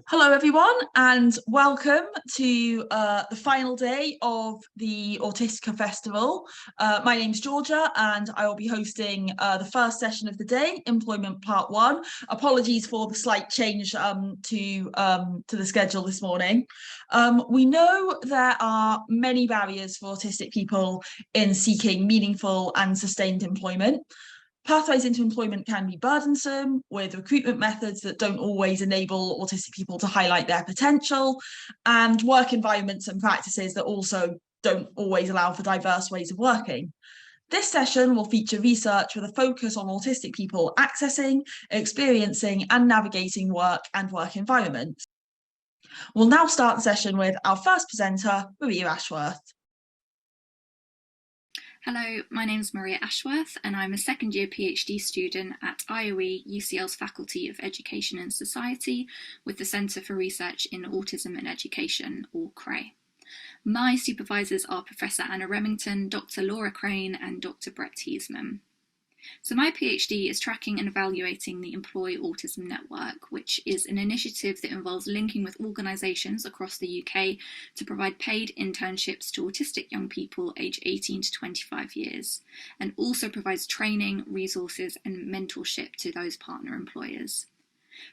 Hello everyone and welcome to the final day of the Autistica Festival. My name's Georgia and I will be hosting the first session of the day, Employment Part 1. Apologies for the slight change to the schedule this morning. We know there are many barriers for autistic people in seeking meaningful and sustained employment. Pathways into employment can be burdensome, with recruitment methods that don't always enable autistic people to highlight their potential, and work environments and practices that also don't always allow for diverse ways of working. This session will feature research with a focus on autistic people accessing, experiencing, and navigating work and work environments. We'll now start the session with our first presenter, Maria Ashworth. Hello, my name is Maria Ashworth and I'm a second year PhD student at IOE UCL's Faculty of Education and Society with the Centre for Research in Autism and Education, or CRE. My supervisors are Professor Anna Remington, Dr. Laura Crane and Dr. Brett Heisman. So my PhD is tracking and evaluating the Employ Autism Network, which is an initiative that involves linking with organisations across the UK to provide paid internships to autistic young people aged 18 to 25 years, and also provides training, resources and mentorship to those partner employers.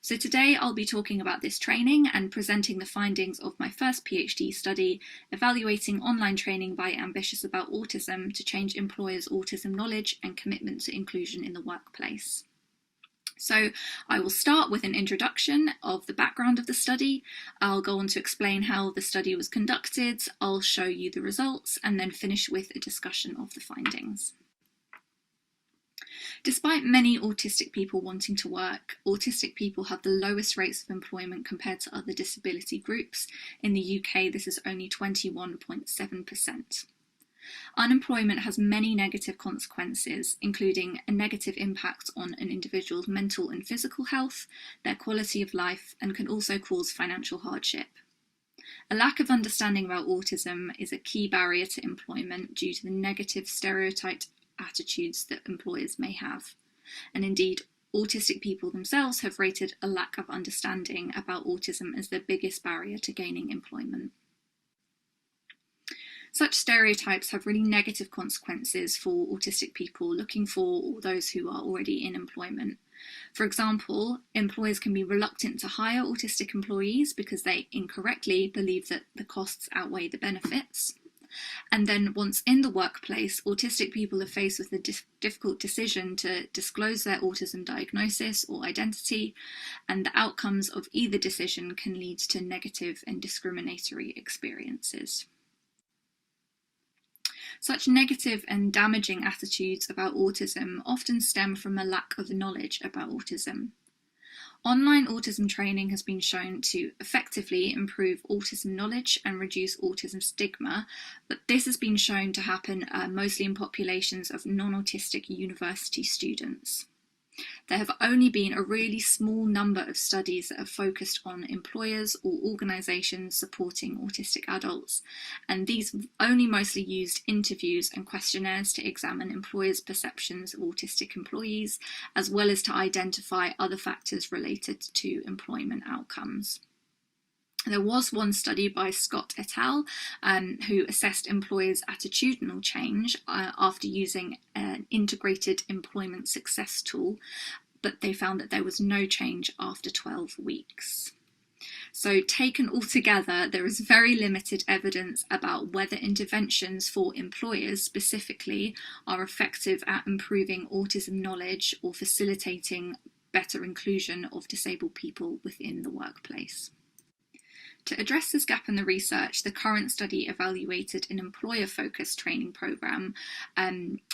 So today I'll be talking about this training and presenting the findings of my first PhD study, evaluating online training by Ambitious About Autism to change employers' autism knowledge and commitment to inclusion in the workplace. So I will start with an introduction of the background of the study. I'll go on to explain how the study was conducted, I'll show you the results, and then finish with a discussion of the findings. Despite many autistic people wanting to work, autistic people have the lowest rates of employment compared to other disability groups. In the UK, this is only 21.7%. Unemployment has many negative consequences, including a negative impact on an individual's mental and physical health, their quality of life, and can also cause financial hardship. A lack of understanding about autism is a key barrier to employment due to the negative stereotyped attitudes that employers may have. And indeed, autistic people themselves have rated a lack of understanding about autism as their biggest barrier to gaining employment. Such stereotypes have really negative consequences for autistic people looking for those who are already in employment. For example, employers can be reluctant to hire autistic employees because they incorrectly believe that the costs outweigh the benefits. And then once in the workplace, autistic people are faced with the difficult decision to disclose their autism diagnosis or identity, and the outcomes of either decision can lead to negative and discriminatory experiences. Such negative and damaging attitudes about autism often stem from a lack of knowledge about autism. Online autism training has been shown to effectively improve autism knowledge and reduce autism stigma, but this has been shown to happen mostly in populations of non-autistic university students. There have only been a really small number of studies that have focused on employers or organisations supporting autistic adults, and these only mostly used interviews and questionnaires to examine employers' perceptions of autistic employees, as well as to identify other factors related to employment outcomes. There was one study by Scott et al. Who assessed employers' attitudinal change after using an integrated employment success tool, but they found that there was no change after 12 weeks. So taken all together, there is very limited evidence about whether interventions for employers specifically are effective at improving autism knowledge or facilitating better inclusion of disabled people within the workplace. To address this gap in the research, the current study evaluated an employer-focused training programme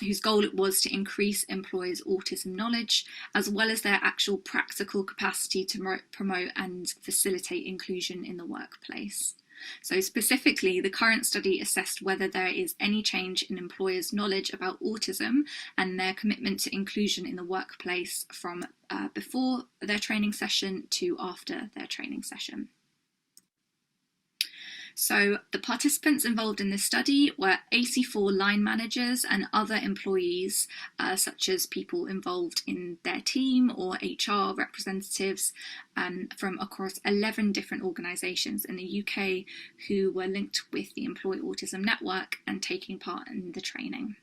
whose goal it was to increase employers' autism knowledge, as well as their actual practical capacity to promote and facilitate inclusion in the workplace. So specifically, the current study assessed whether there is any change in employers' knowledge about autism and their commitment to inclusion in the workplace from before their training session to after their training session. So the participants involved in this study were 84 line managers and other employees, such as people involved in their team or HR representatives from across 11 different organisations in the UK who were linked with the Employ Autism Network and taking part in the training.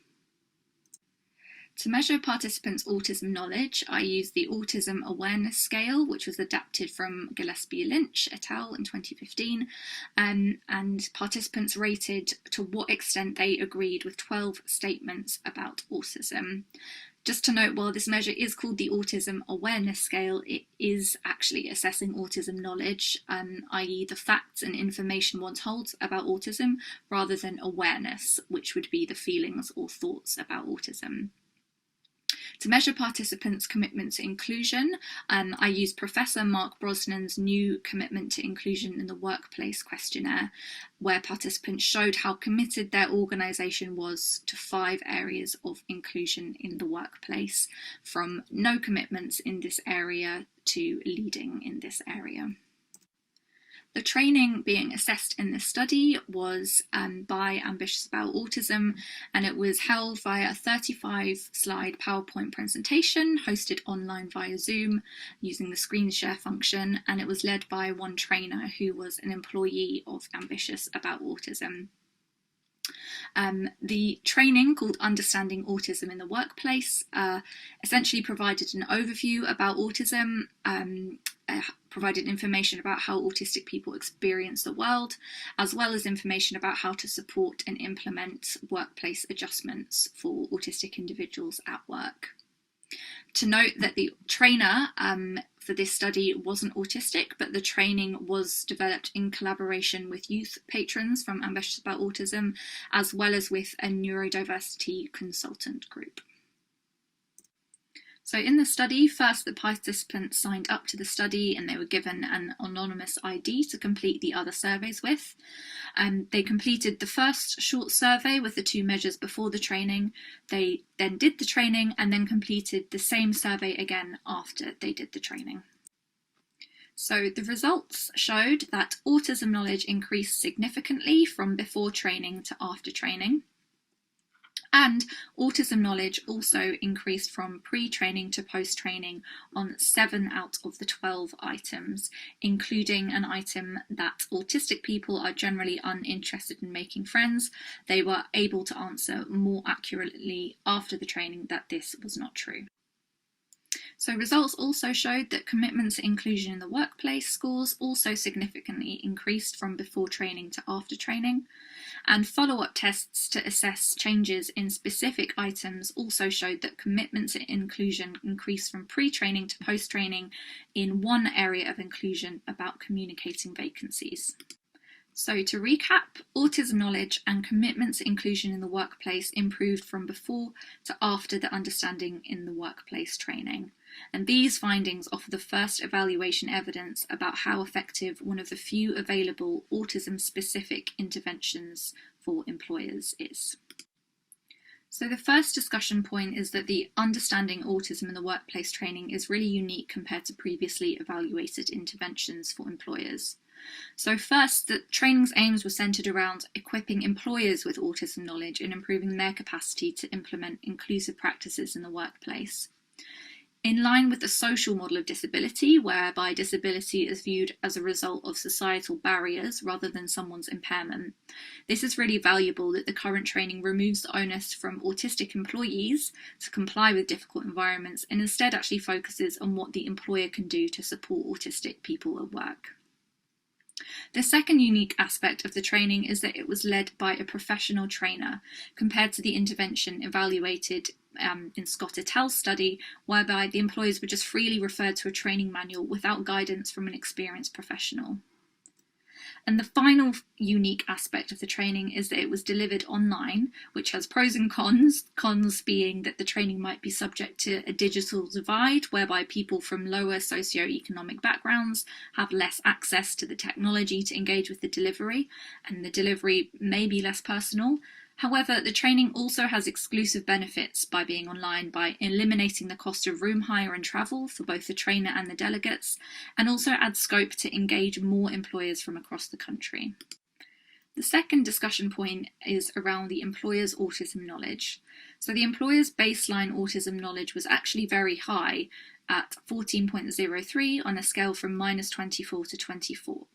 To measure participants' autism knowledge, I used the Autism Awareness Scale, which was adapted from Gillespie-Lynch et al. In 2015, and participants rated to what extent they agreed with 12 statements about autism. Just to note, while this measure is called the Autism Awareness Scale, it is actually assessing autism knowledge, i.e. the facts and information one holds about autism, rather than awareness, which would be the feelings or thoughts about autism. To measure participants' commitment to inclusion, I used Professor Marc Brosnan's new Commitment to Inclusion in the Workplace questionnaire, where participants showed how committed their organisation was to 5 areas of inclusion in the workplace, from no commitments in this area to leading in this area. The training being assessed in this study was by Ambitious About Autism, and it was held via a 35-slide PowerPoint presentation hosted online via Zoom using the screen share function, and it was led by one trainer who was an employee of Ambitious About Autism. The training, called Understanding Autism in the Workplace, essentially provided an overview about autism, provided information about how autistic people experience the world, as well as information about how to support and implement workplace adjustments for autistic individuals at work. To note that the trainer for this study wasn't autistic, but the training was developed in collaboration with youth patrons from Ambitious About Autism, as well as with a neurodiversity consultant group. So in the study, first the participants signed up to the study and they were given an anonymous ID to complete the other surveys with. They completed the first short survey with the 2 measures before the training. They then did the training and then completed the same survey again after they did the training. So the results showed that autism knowledge increased significantly from before training to after training. And autism knowledge also increased from pre-training to post-training on 7 out of the 12 items, including an item that autistic people are generally uninterested in making friends. They were able to answer more accurately after the training that this was not true. So results also showed that commitment to inclusion in the workplace scores also significantly increased from before training to after training, and follow-up tests to assess changes in specific items also showed that commitment to inclusion increased from pre-training to post-training in one area of inclusion about communicating vacancies. So to recap, autism knowledge and commitment to inclusion in the workplace improved from before to after the understanding in the workplace training. And these findings offer the first evaluation evidence about how effective one of the few available autism-specific interventions for employers is. So the first discussion point is that the Understanding Autism in the Workplace training is really unique compared to previously evaluated interventions for employers. So first, the training's aims were centred around equipping employers with autism knowledge and improving their capacity to implement inclusive practices in the workplace. In line with the social model of disability, whereby disability is viewed as a result of societal barriers rather than someone's impairment, this is really valuable that the current training removes the onus from autistic employees to comply with difficult environments and instead actually focuses on what the employer can do to support autistic people at work. The second unique aspect of the training is that it was led by a professional trainer, compared to the intervention evaluated in Scott et al.'s study, whereby the employers were just freely referred to a training manual without guidance from an experienced professional. And the final unique aspect of the training is that it was delivered online, which has pros and cons. Cons being that the training might be subject to a digital divide, whereby people from lower socioeconomic backgrounds have less access to the technology to engage with the delivery, and the delivery may be less personal. However, the training also has exclusive benefits by being online, by eliminating the cost of room hire and travel for both the trainer and the delegates, and also adds scope to engage more employers from across the country. The second discussion point is around the employer's autism knowledge. So the employer's baseline autism knowledge was actually very high at 14.03 on a scale from -24 to 24.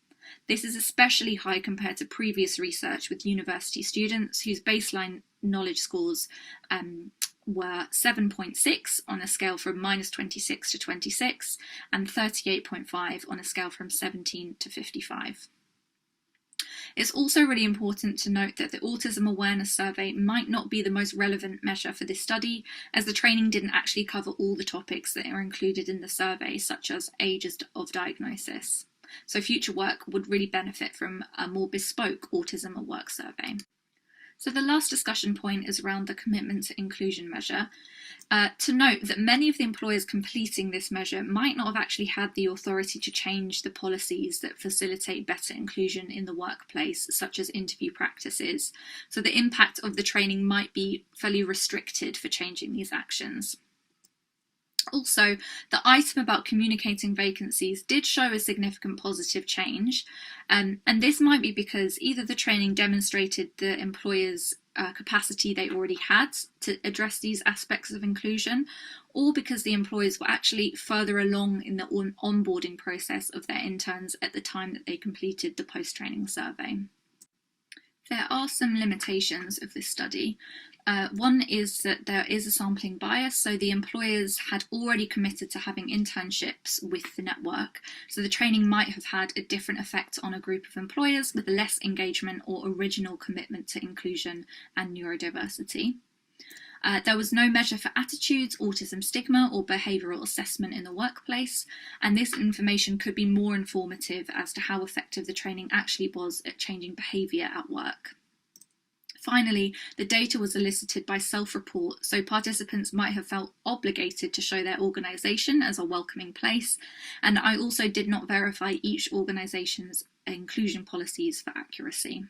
This is especially high compared to previous research with university students whose baseline knowledge scores were 7.6 on a scale from -26 to 26 and 38.5 on a scale from 17 to 55. It's also really important to note that the Autism Awareness Survey might not be the most relevant measure for this study, as the training didn't actually cover all the topics that are included in the survey, such as ages of diagnosis. So future work would really benefit from a more bespoke autism at work survey. So the last discussion point is around the commitment to inclusion measure. To note that many of the employers completing this measure might not have actually had the authority to change the policies that facilitate better inclusion in the workplace, such as interview practices. So the impact of the training might be fairly restricted for changing these actions. Also, the item about communicating vacancies did show a significant positive change, and this might be because either the training demonstrated the employer's capacity they already had to address these aspects of inclusion, or because the employers were actually further along in the onboarding process of their interns at the time that they completed the post-training survey. There are some limitations of this study. One is that there is a sampling bias, so the employers had already committed to having internships with the network, so the training might have had a different effect on a group of employers with less engagement or original commitment to inclusion and neurodiversity. There was no measure for attitudes, autism stigma, or behavioural assessment in the workplace, and this information could be more informative as to how effective the training actually was at changing behaviour at work. Finally, the data was elicited by self-report, so participants might have felt obligated to show their organisation as a welcoming place, and I also did not verify each organisation's inclusion policies for accuracy.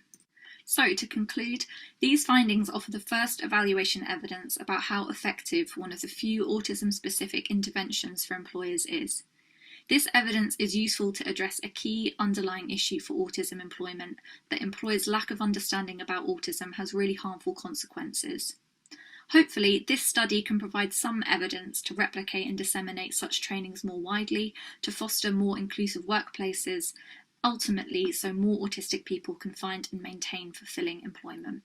So, to conclude, these findings offer the first evaluation evidence about how effective one of the few autism-specific interventions for employers is. This evidence is useful to address a key underlying issue for autism employment, that employers' lack of understanding about autism has really harmful consequences. Hopefully, this study can provide some evidence to replicate and disseminate such trainings more widely, to foster more inclusive workplaces, ultimately so more autistic people can find and maintain fulfilling employment.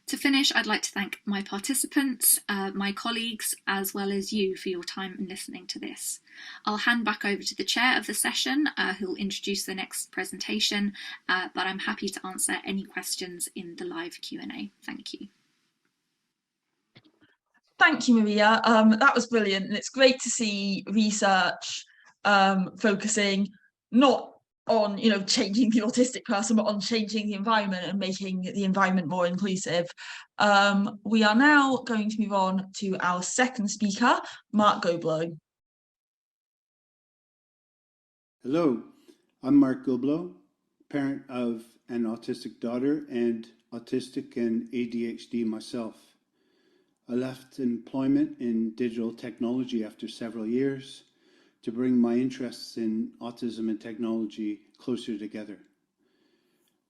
To finish, I'd like to thank my participants, my colleagues, as well as you for your time in listening to this. I'll hand back over to the chair of the session, who'll introduce the next presentation, but I'm happy to answer any questions in the live Q&A. Thank you. Thank you, Maria. That was brilliant, and it's great to see research focusing not on changing the autistic person, but on changing the environment and making the environment more inclusive. We are now going to move on to our second speaker, Marc Goblot. Hello, I'm Marc Goblot, parent of an autistic daughter and autistic and ADHD myself. I left employment in digital technology after several years to bring my interests in autism and technology closer together.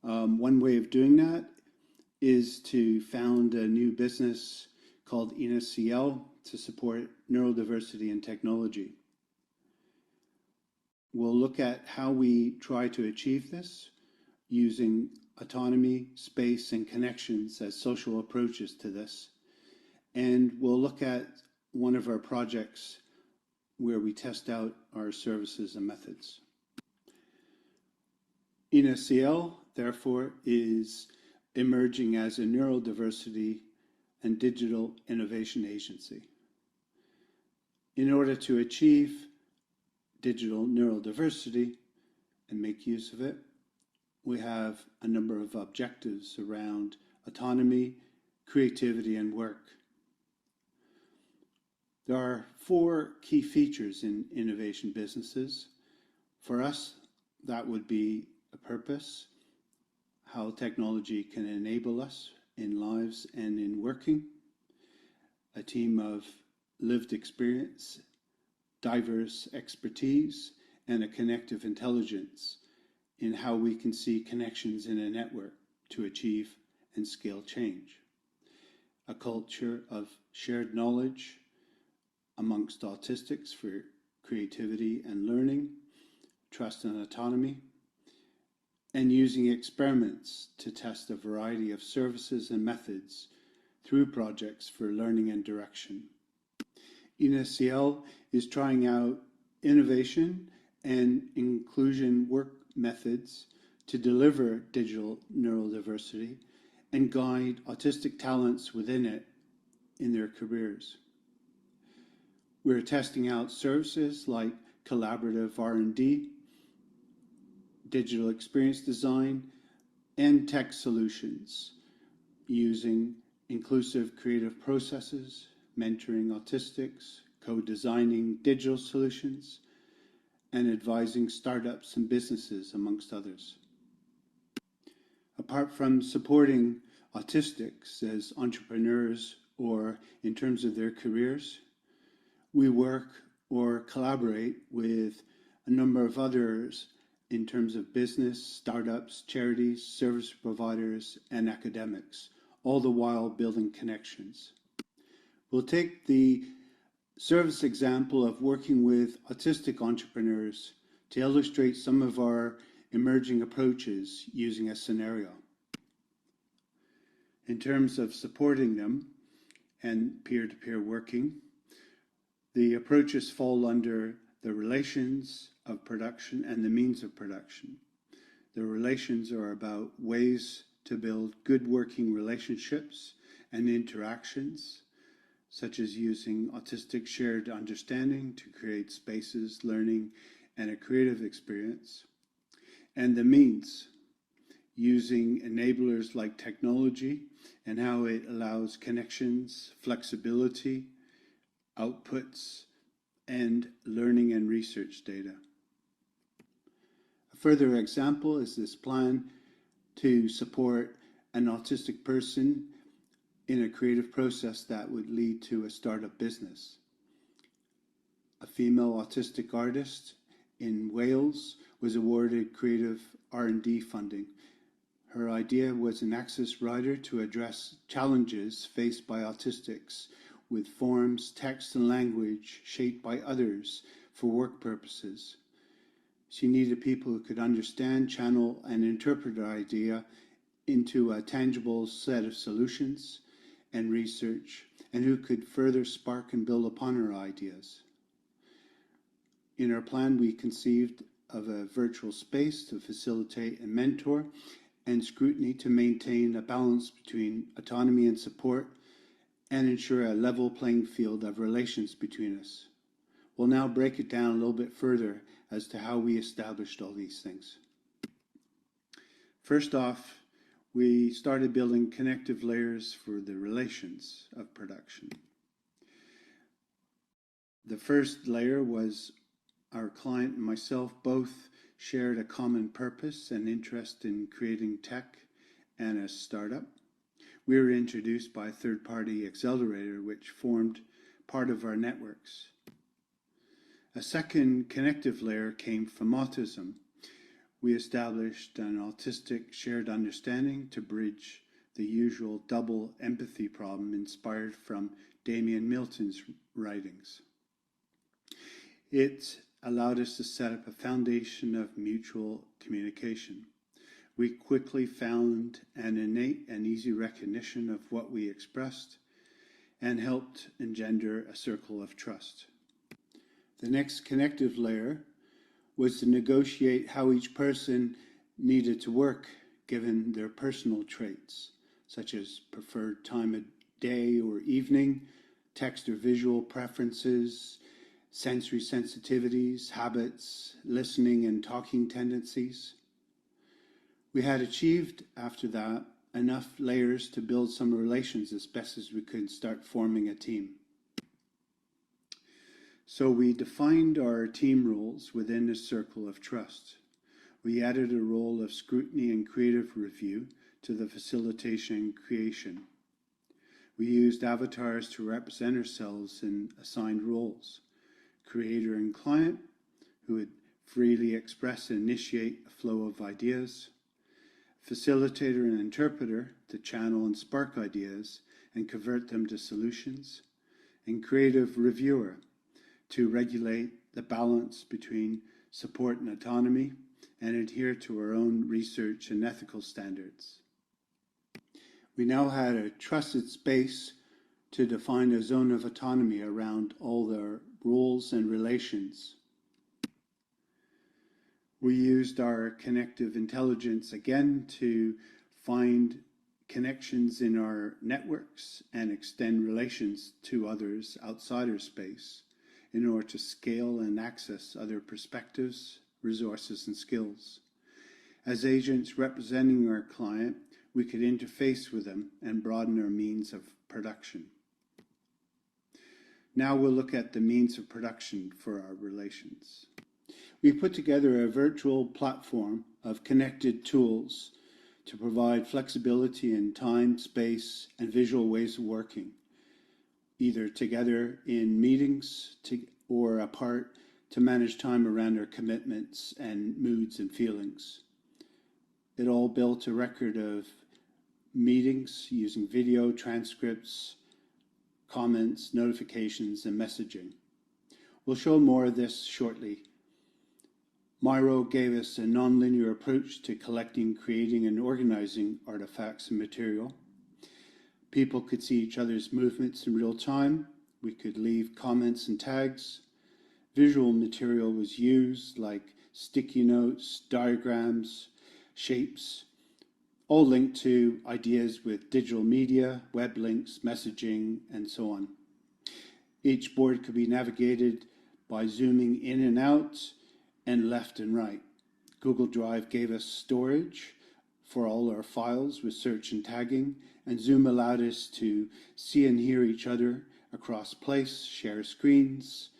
One way of doing that is to found a new business called Ciel to support neurodiversity and technology. We'll look at how we try to achieve this using autonomy, space, and connections as social approaches to this. And we'll look at one of our projects where we test out our services and methods. Ciel, therefore, is emerging as a neurodiversity and digital innovation agency. In order to achieve digital neurodiversity and make use of it, we have a number of objectives around autonomy, creativity, and work. There are 4 key features in innovation businesses. For us, that would be a purpose, how technology can enable us in lives and in working, a team of lived experience, diverse expertise, and a connective intelligence in how we can see connections in a network to achieve and scale change. A culture of shared knowledge amongst autistics for creativity and learning, trust and autonomy, and using experiments to test a variety of services and methods through projects for learning and direction. Ciel is trying out innovation and inclusion work methods to deliver digital neurodiversity and guide autistic talents within it in their careers. We're testing out services like collaborative R&D, digital experience design, and tech solutions using inclusive creative processes, mentoring autistics, co-designing digital solutions, and advising startups and businesses, amongst others. Apart from supporting autistics as entrepreneurs or in terms of their careers, we work or collaborate with a number of others in terms of business, startups, charities, service providers, and academics, all the while building connections. We'll take the service example of working with autistic entrepreneurs to illustrate some of our emerging approaches using a scenario. In terms of supporting them and peer-to-peer working, the approaches fall under the relations of production and the means of production. The relations are about ways to build good working relationships and interactions, such as using autistic shared understanding to create spaces, learning, and a creative experience. And the means, using enablers like technology and how it allows connections, flexibility, outputs, and learning and research data. A further example is this plan to support an autistic person in a creative process that would lead to a startup business. A female autistic artist in Wales was awarded creative R&D funding. Her idea was an access rider to address challenges faced by autistics with forms, text, and language shaped by others for work purposes. She needed people who could understand, channel, and interpret her idea into a tangible set of solutions and research, and who could further spark and build upon her ideas. In our plan, we conceived of a virtual space to facilitate and mentor, and scrutiny to maintain a balance between autonomy and support, and ensure a level playing field of relations between us. We'll now break it down a little bit further as to how we established all these things. First off, we started building connective layers for the relations of production. The first layer was our client and myself both shared a common purpose and interest in creating tech and a startup. We were introduced by a third-party accelerator which formed part of our networks. A second connective layer came from autism. We established an autistic shared understanding to bridge the usual double empathy problem inspired from Damian Milton's writings. It allowed us to set up a foundation of mutual communication. We quickly found an innate and easy recognition of what we expressed and helped engender a circle of trust. The next connective layer was to negotiate how each person needed to work given their personal traits, such as preferred time of day or evening, text or visual preferences, sensory sensitivities, habits, listening and talking tendencies. We had achieved, after that, enough layers to build some relations as best as we could start forming a team. So we defined our team roles within a circle of trust. We added a role of scrutiny and creative review to the facilitation and creation. We used avatars to represent ourselves in assigned roles, creator and client, who would freely express and initiate a flow of ideas, facilitator and interpreter to channel and spark ideas and convert them to solutions, and creative reviewer to regulate the balance between support and autonomy and adhere to our own research and ethical standards. We now had a trusted space to define a zone of autonomy around all their roles and relations. We used our connective intelligence again to find connections in our networks and extend relations to others outside our space in order to scale and access other perspectives, resources, and skills. As agents representing our client, we could interface with them and broaden our means of production. Now we'll look at the means of production for our relations. We put together a virtual platform of connected tools to provide flexibility in time, space, and visual ways of working, either together in meetings or apart to manage time around our commitments and moods and feelings. It all built a record of meetings using video, transcripts, comments, notifications, and messaging. We'll show more of this shortly. Miro gave us a nonlinear approach to collecting, creating, and organizing artifacts and material. People could see each other's movements in real time. We could leave comments and tags. Visual material was used like sticky notes, diagrams, shapes, all linked to ideas with digital media, web links, messaging, and so on. Each board could be navigated by zooming in and out and left and right. Google Drive gave us storage for all our files with search and tagging, and Zoom allowed us to see and hear each other across place, share screens,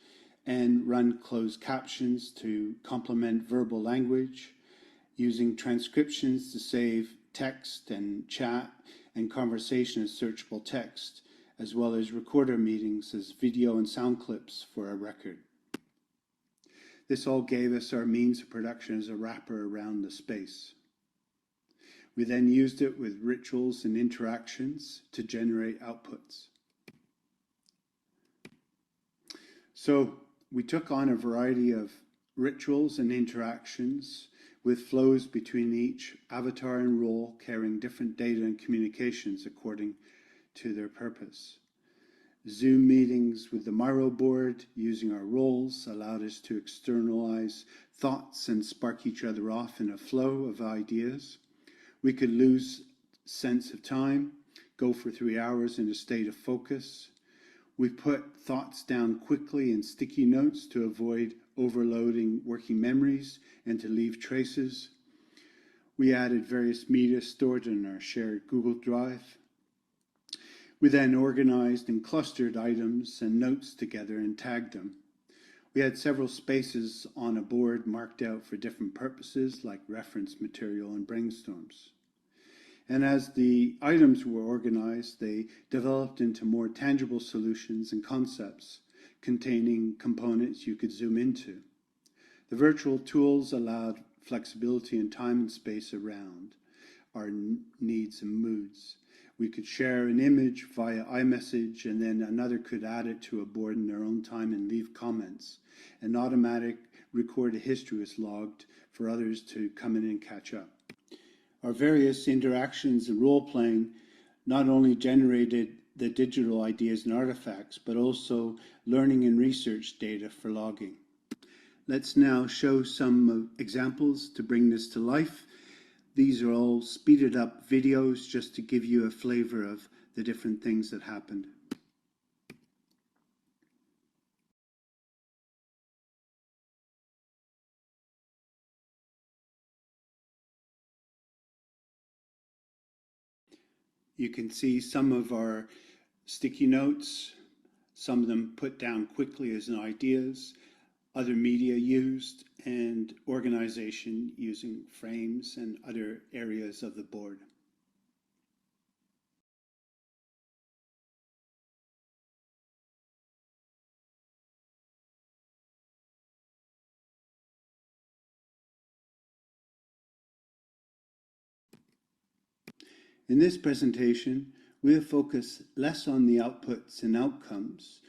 and run closed captions to complement verbal language, using transcriptions to save text and chat and conversation as searchable text, as well as record our meetings as video and sound clips for our record. This all gave us our means of production as a wrapper around the space. We then used it with rituals and interactions to generate outputs. So we took on a variety of rituals and interactions with flows between each avatar and role carrying different data and communications according to their purpose. Zoom meetings with the Miro board using our roles allowed us to externalize thoughts and spark each other off in a flow of ideas. We could lose sense of time, go for 3 hours in a state of focus. We put thoughts down quickly in sticky notes to avoid overloading working memories and to leave traces. We added various media stored in our shared Google Drive. We then organized and clustered items and notes together and tagged them. We had several spaces on a board marked out for different purposes like reference material and brainstorms. And as the items were organized, they developed into more tangible solutions and concepts containing components you could zoom into. The virtual tools allowed flexibility in time and space around our needs and moods. We could share an image via iMessage, and then another could add it to a board in their own time and leave comments. An automatic recorded history was logged for others to come in and catch up. Our various interactions and role-playing not only generated the digital ideas and artifacts, but also learning and research data for logging. Let's now show some examples to bring this to life. These are all speeded up videos just to give you a flavor of the different things that happened. You can see some of our sticky notes, some of them put down quickly as ideas, other media used, and organization using frames and other areas of the board. In this presentation, we'll focus less on the outputs and outcomes,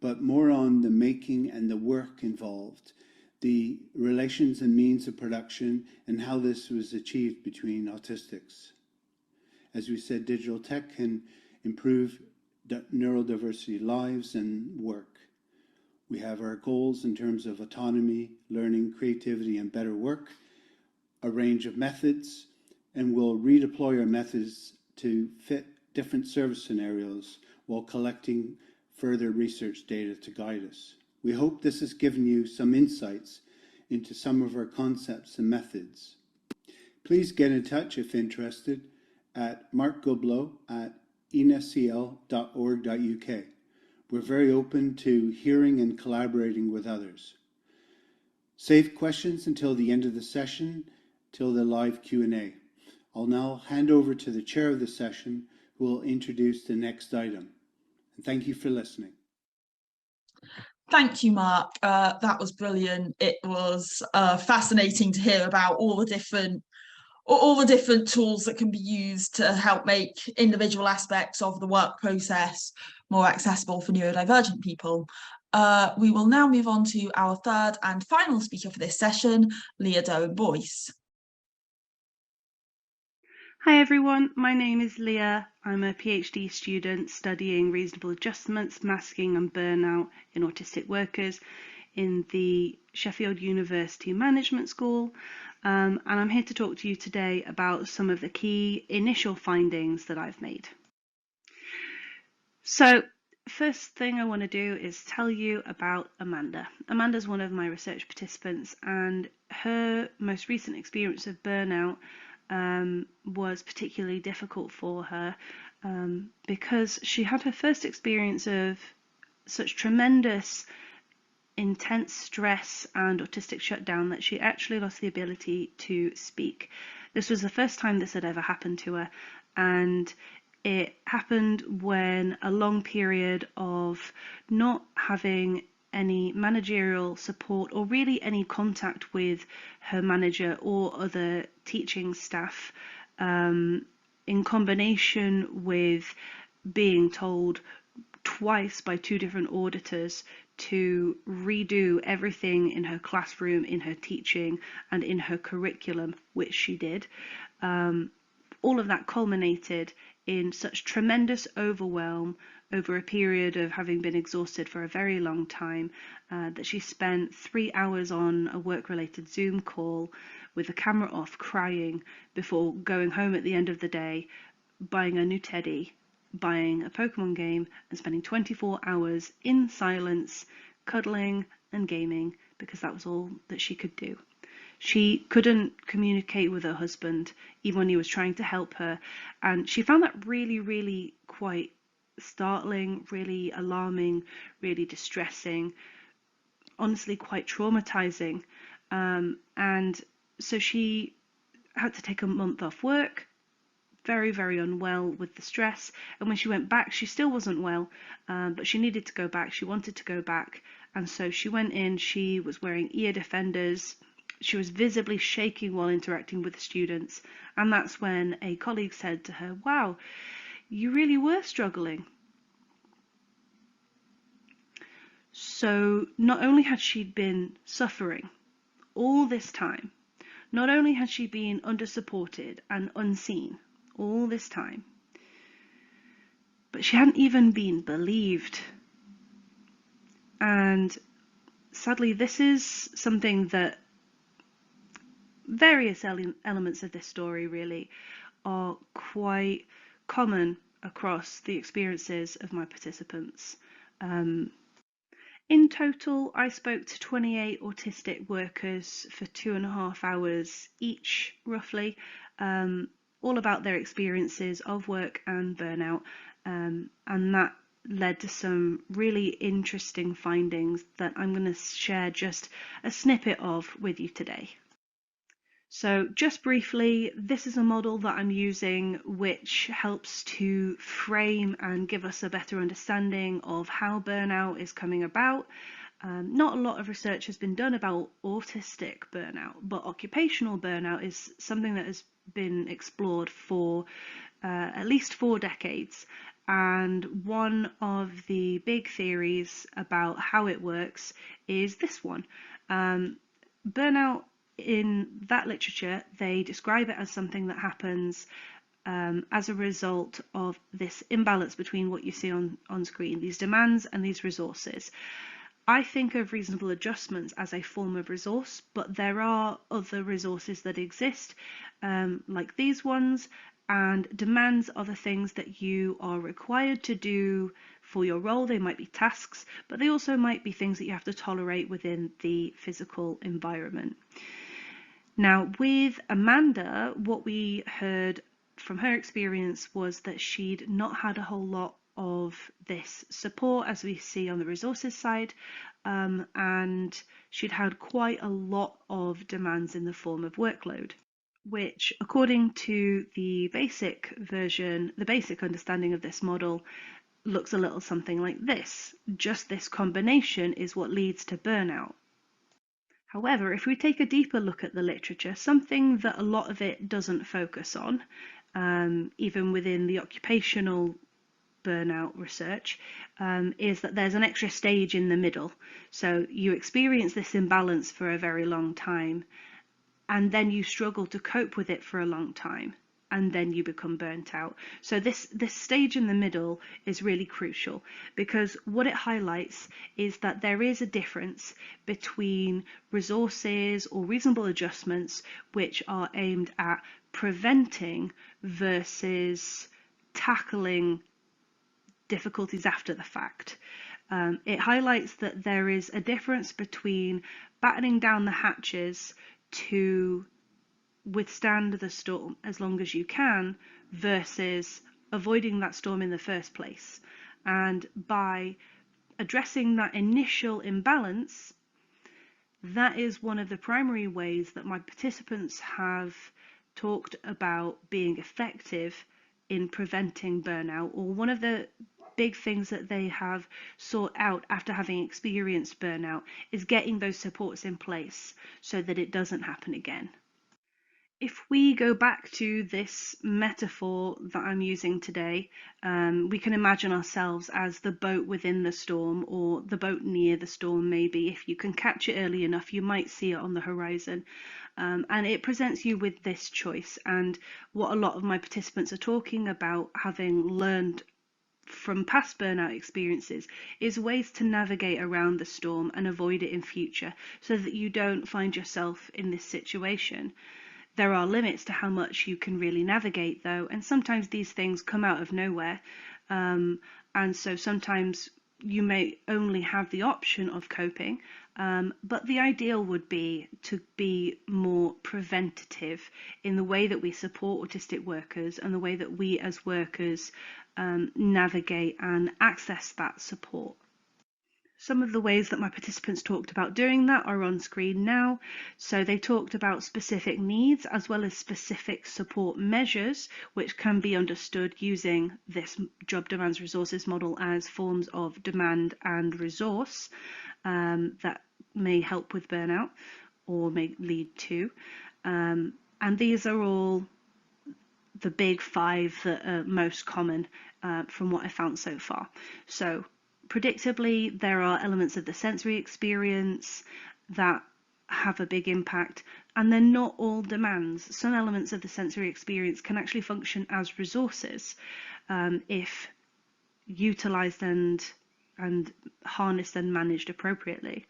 but more on the making and the work involved, the relations and means of production, and how this was achieved between autistics. As we said, digital tech can improve neurodiversity lives and work. We have our goals in terms of autonomy, learning, creativity, and better work, a range of methods, and we'll redeploy our methods to fit different service scenarios while collecting further research data to guide us. We hope this has given you some insights into some of our concepts and methods. Please get in touch if interested at markgoblot@enacl.org.uk. We're very open to hearing and collaborating with others. Save questions until the end of the session, till the live Q&A. I'll now hand over to the chair of the session, who will introduce the next item. And thank you for listening. Thank you, Mark. That was brilliant. It was fascinating to hear about all the different tools that can be used to help make individual aspects of the work process more accessible for neurodivergent people. We will now move on to our third and final speaker for this session, Leah Derham-Boyce. Hi everyone, my name is Leah. I'm a PhD student studying reasonable adjustments, masking and burnout in autistic workers in the Sheffield University Management School. And I'm here to talk to you today about some of the key initial findings that I've made. So, first thing I want to do is tell you about Amanda. Amanda's one of my research participants, and her most recent experience of burnout was particularly difficult for her because she had her first experience of such tremendous intense stress and autistic shutdown that she actually lost the ability to speak. This was the first time this had ever happened to her, and it happened when a long period of not having any managerial support or really any contact with her manager or other teaching staff, in combination with being told twice by two different auditors to redo everything in her classroom, in her teaching and in her curriculum, which she did. All of that culminated in such tremendous overwhelm over a period of having been exhausted for a very long time, that she spent 3 hours on a work-related Zoom call with the camera off, crying, before going home at the end of the day, buying a new teddy, buying a Pokemon game, and spending 24 hours in silence, cuddling and gaming, because that was all that she could do. She couldn't communicate with her husband, even when he was trying to help her, and she found that really, really quite startling, really alarming, really distressing, honestly quite traumatizing. And so she had to take a month off work, very, very unwell with the stress. And when she went back, she still wasn't well, but she needed to go back. She wanted to go back. And so she went in, she was wearing ear defenders. She was visibly shaking while interacting with the students. And that's when a colleague said to her, "Wow, you really were struggling." So not only had she been suffering all this time, not only had she been under-supported and unseen all this time, but she hadn't even been believed. And sadly, this is something that various elements of this story really are quite common across the experiences of my participants. In total, I spoke to 28 autistic workers for 2.5 hours each, roughly, all about their experiences of work and burnout, and that led to some really interesting findings that I'm going to share just a snippet of with you today. So just briefly, this is a model that I'm using which helps to frame and give us a better understanding of how burnout is coming about. Not a lot of research has been done about autistic burnout, but occupational burnout is something that has been explored for at least 4 decades. And one of the big theories about how it works is this one. Burnout, in that literature, they describe it as something that happens as a result of this imbalance between what you see on screen, these demands and these resources. I think of reasonable adjustments as a form of resource, but there are other resources that exist, like these ones, and demands are the things that you are required to do for your role. They might be tasks, but they also might be things that you have to tolerate within the physical environment. Now, with Amanda, what we heard from her experience was that she'd not had a whole lot of this support, as we see on the resources side, and she'd had quite a lot of demands in the form of workload, which, according to the basic version, the basic understanding of this model, looks a little something like this. Just this combination is what leads to burnout. However, if we take a deeper look at the literature, something that a lot of it doesn't focus on, even within the occupational burnout research, is that there's an extra stage in the middle. So you experience this imbalance for a very long time, and then you struggle to cope with it for a long time, and then you become burnt out. So this stage in the middle is really crucial, because what it highlights is that there is a difference between resources or reasonable adjustments which are aimed at preventing versus tackling difficulties after the fact. It highlights that there is a difference between battening down the hatches to withstand the storm as long as you can versus avoiding that storm in the first place. And by addressing that initial imbalance, that is one of the primary ways that my participants have talked about being effective in preventing burnout, or one of the big things that they have sought out after having experienced burnout is getting those supports in place so that it doesn't happen again. If we go back to this metaphor that I'm using today, we can imagine ourselves as the boat within the storm, or the boat near the storm maybe. If you can catch it early enough, you might see it on the horizon. And it presents you with this choice. And what a lot of my participants are talking about, having learned from past burnout experiences, is ways to navigate around the storm and avoid it in future, so that you don't find yourself in this situation. There are limits to how much you can really navigate, though, and sometimes these things come out of nowhere, and so sometimes you may only have the option of coping, but the ideal would be to be more preventative in the way that we support autistic workers and the way that we as workers navigate and access that support. Some of the ways that my participants talked about doing that are on screen now. So they talked about specific needs as well as specific support measures, which can be understood using this job demands resources model as forms of demand and resource that may help with burnout or may lead to. And these are all the big 5 that are most common from what I found so far. So predictably, there are elements of the sensory experience that have a big impact, and they're not all demands. Some elements of the sensory experience can actually function as resources if utilised and harnessed and managed appropriately.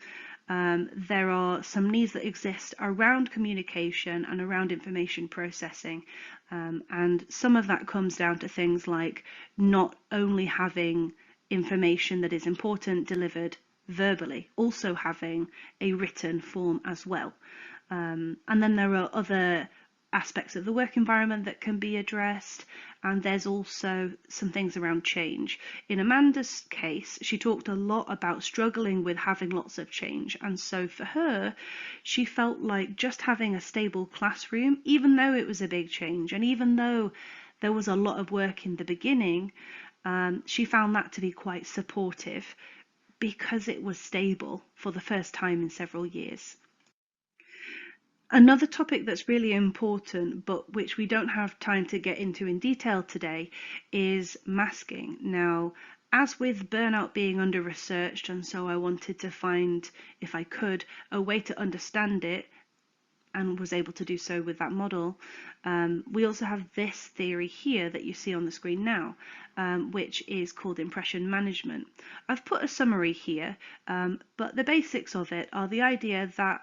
There are some needs that exist around communication and around information processing, and some of that comes down to things like not only having information that is important delivered verbally, also having a written form as well. And then there are other aspects of the work environment that can be addressed, and there's also some things around change. In Amanda's case, she talked a lot about struggling with having lots of change, and so for her, she felt like just having a stable classroom, even though it was a big change, and even though there was a lot of work in the beginning, she found that to be quite supportive because it was stable for the first time in several years. Another topic that's really important, but which we don't have time to get into in detail today, is masking. Now, as with burnout being under-researched, and so I wanted to find, if I could, a way to understand it, and was able to do so with that model. We also have this theory here that you see on the screen now, which is called impression management. I've put a summary here, but the basics of it are the idea that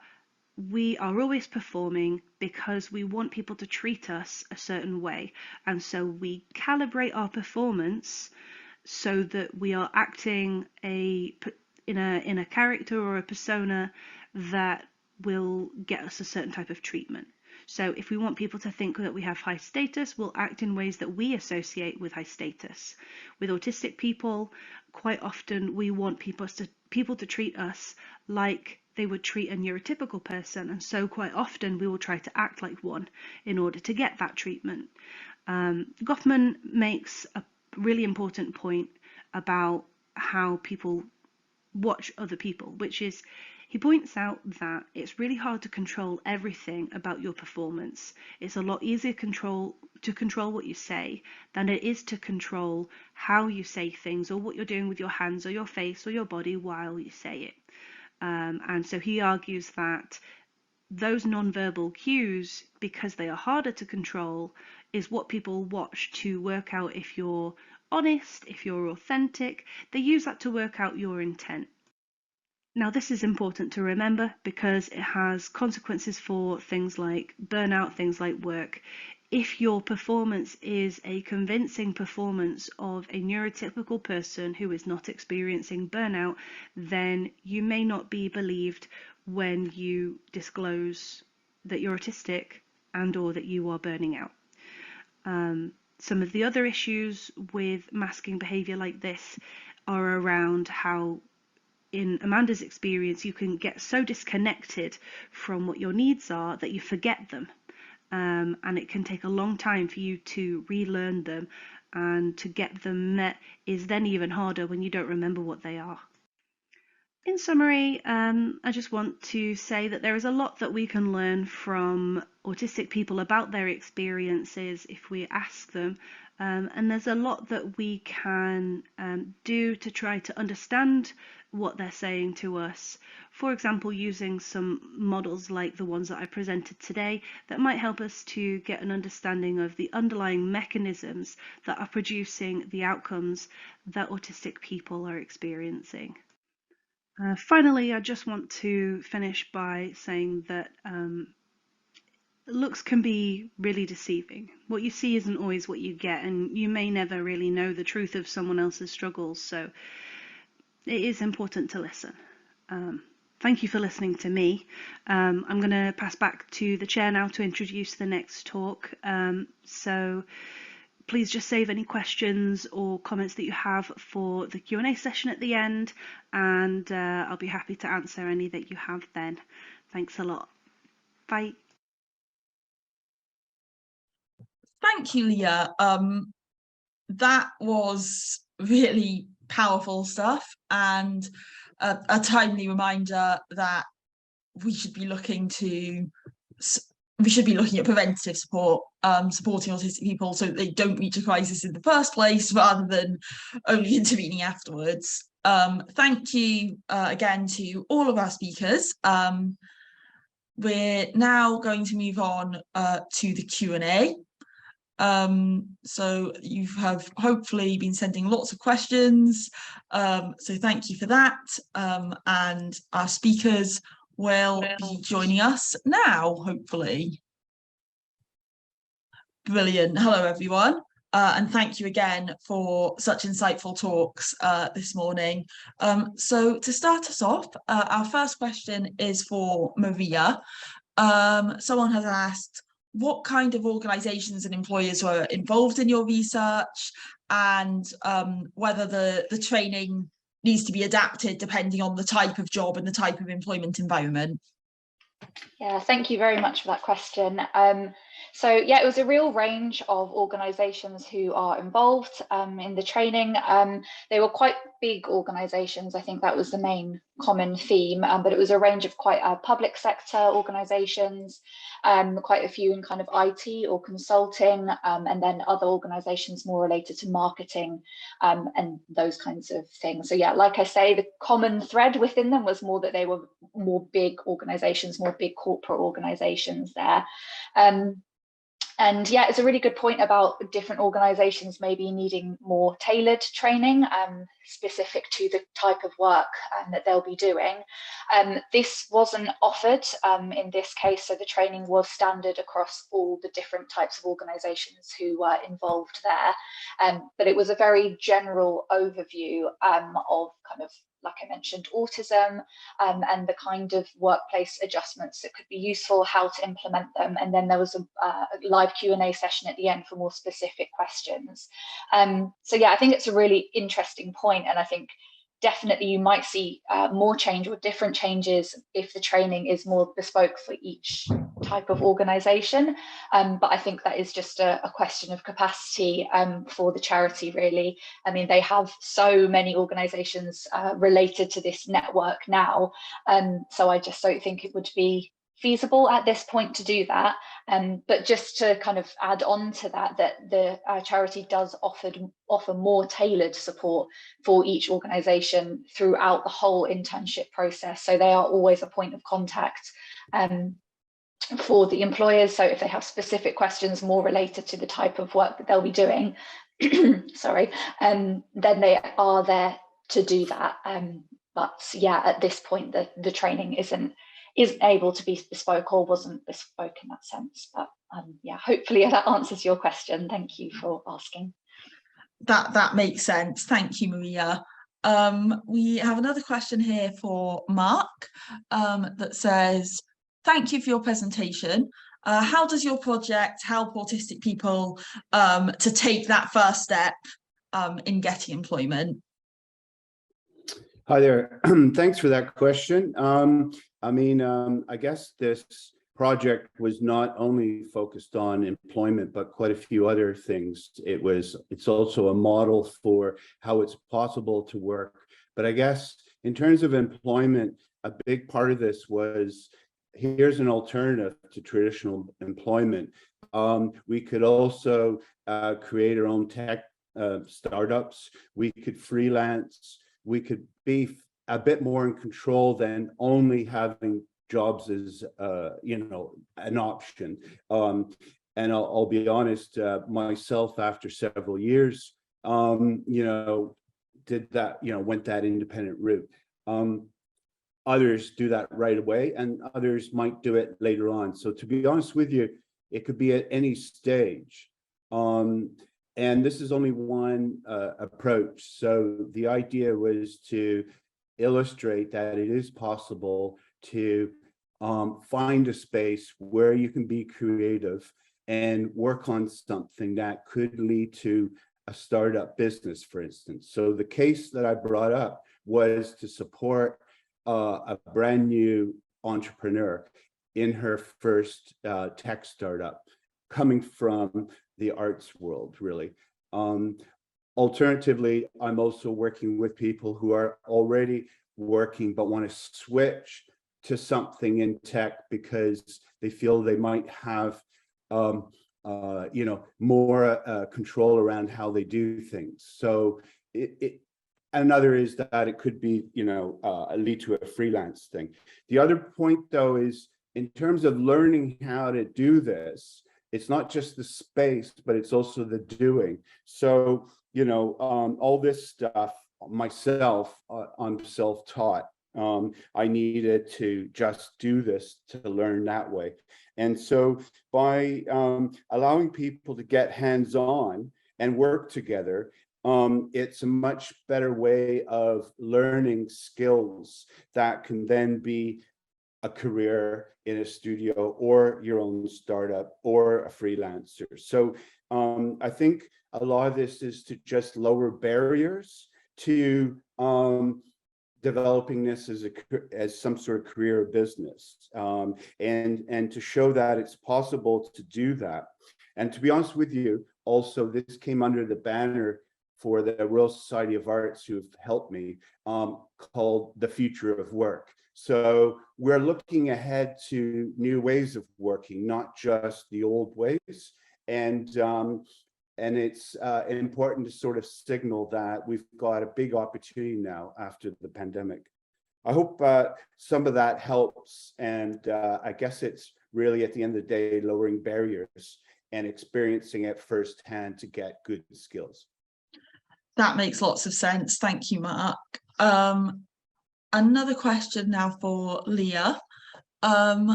we are always performing because we want people to treat us a certain way, and so we calibrate our performance so that we are acting in a character or a persona that will get us a certain type of treatment. So if we want people to think that we have high status, we'll act in ways that we associate with high status. With autistic people, quite often we want people to treat us like they would treat a neurotypical person, and so quite often we will try to act like one in order to get that treatment. Goffman makes a really important point about how people watch other people, which is, he points out that it's really hard to control everything about your performance. It's a lot easier to control what you say than it is to control how you say things, or what you're doing with your hands or your face or your body while you say it. And so he argues that those non-verbal cues, because they are harder to control, is what people watch to work out if you're honest, if you're authentic. They use that to work out your intent. Now, this is important to remember because it has consequences for things like burnout, things like work. If your performance is a convincing performance of a neurotypical person who is not experiencing burnout, then you may not be believed when you disclose that you're autistic and or that you are burning out. Some of the other issues with masking behaviour like this are around how, in Amanda's experience, you can get so disconnected from what your needs are that you forget them. And it can take a long time for you to relearn them, and to get them met is then even harder when you don't remember what they are. In summary, I just want to say that there is a lot that we can learn from autistic people about their experiences if we ask them, and there's a lot that we can do to try to understand what they're saying to us. For example, using some models like the ones that I presented today that might help us to get an understanding of the underlying mechanisms that are producing the outcomes that autistic people are experiencing. Finally, I just want to finish by saying that looks can be really deceiving. What you see isn't always what you get, and you may never really know the truth of someone else's struggles, so it is important to listen. Thank you for listening to me. I'm going to pass back to the chair now to introduce the next talk. So please just save any questions or comments that you have for the Q&A session at the end, and I'll be happy to answer any that you have then. Thanks a lot. Bye. Thank you, Leah. That was really powerful stuff, and a timely reminder that we should be looking at preventative support, supporting autistic people so that they don't reach a crisis in the first place rather than only intervening afterwards. Thank you again to all of our speakers. We're now going to move on to the Q&A. So you have hopefully been sending lots of questions, so thank you for that, and our speakers will be joining us now, hopefully. Brilliant. Hello everyone, and thank you again for such insightful talks this morning. So to start us off, our first question is for Maria. Someone has asked, what kind of organisations and employers were involved in your research, and whether the training needs to be adapted depending on the type of job and the type of employment environment? Yeah, thank you very much for that question. So yeah, it was a real range of organisations who are involved in the training. They were quite big organisations. I think that was the main common theme, but it was a range of quite public sector organisations, quite a few in kind of IT or consulting, and then other organisations more related to marketing and those kinds of things. So yeah, like I say, the common thread within them was more that they were more big organisations, more big corporate organisations there. And yeah, it's a really good point about different organisations maybe needing more tailored training specific to the type of work that they'll be doing. This wasn't offered in this case, so the training was standard across all the different types of organisations who were involved there. But it was a very general overview of kind of, like I mentioned, autism and the kind of workplace adjustments that could be useful, how to implement them. And then there was a live Q&A session at the end for more specific questions. So yeah, I think it's a really interesting point, and I think definitely you might see more change or different changes if the training is more bespoke for each type of organisation. But I think that is just a question of capacity for the charity, really. I mean, they have so many organisations related to this network now, so I just don't think it would be feasible at this point to do that. But just to kind of add on to that, that the charity does offer more tailored support for each organisation throughout the whole internship process. So they are always a point of contact for the employers. So if they have specific questions more related to the type of work that they'll be doing, sorry, then they are there to do that. But yeah, at this point, the training isn't able to be bespoke or wasn't bespoke in that sense. But yeah, hopefully that answers your question. Thank you for asking. That makes sense. Thank you, Maria. We have another question here for Marc that says, thank you for your presentation. How does your project help autistic people to take that first step in getting employment? Hi there. Thanks for that question. I guess this project was not only focused on employment, but quite a few other things. It's also a model for how it's possible to work. But I guess in terms of employment, a big part of this was, here's an alternative to traditional employment. We could also create our own tech startups. We could freelance. We could be a bit more in control than only having jobs as an option. And I'll be honest, myself, after several years, did that, went that independent route. Others do that right away, and others might do it later on. So to be honest with you, it could be at any stage. And this is only one approach. So the idea was to illustrate that it is possible to find a space where you can be creative and work on something that could lead to a startup business, for instance. So the case that I brought up was to support a brand new entrepreneur in her first tech startup, coming from the arts world, really. Alternatively, I'm also working with people who are already working but want to switch to something in tech because they feel they might have more control around how they do things. So another is that it could be, lead to a freelance thing. The other point, though, is in terms of learning how to do this, it's not just the space, but it's also the doing. So, all this stuff, myself, I'm self-taught. I needed to just do this to learn that way. And so by allowing people to get hands-on and work together, it's a much better way of learning skills that can then be a career in a studio or your own startup or a freelancer. So I think a lot of this is to just lower barriers to developing this as some sort of career or business, and to show that it's possible to do that. And to be honest with you, also, this came under the banner for the Royal Society of Arts, who have helped me, called The Future of Work. So we're looking ahead to new ways of working, not just the old ways. And it's important to sort of signal that we've got a big opportunity now after the pandemic. I hope some of that helps. And I guess it's really, at the end of the day, lowering barriers and experiencing it firsthand to get good skills. That makes lots of sense. Thank you, Marc. Another question now for Leah.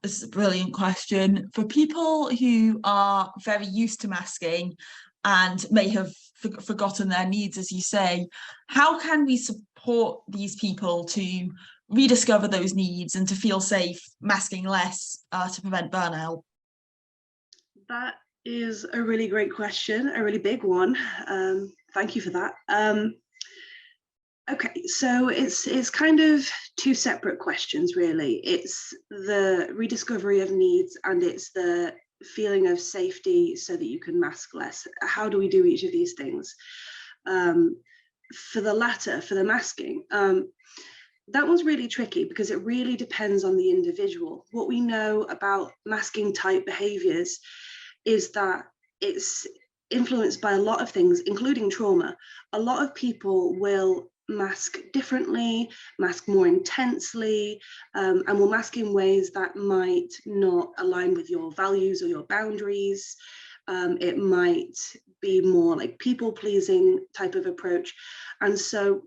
This is a brilliant question. For people who are very used to masking and may have forgotten their needs, as you say, how can we support these people to rediscover those needs and to feel safe masking less to prevent burnout? That is a really great question, a really big one. Thank you for that. Okay, so it's kind of two separate questions, really. It's the rediscovery of needs and it's the feeling of safety so that you can mask less. How do we do each of these things? For the latter, for the masking, that one's really tricky because it really depends on the individual. What we know about masking type behaviors is that it's influenced by a lot of things, including trauma. A lot of people will mask differently, mask more intensely, and will mask in ways that might not align with your values or your boundaries. It might be more like people-pleasing type of approach. And so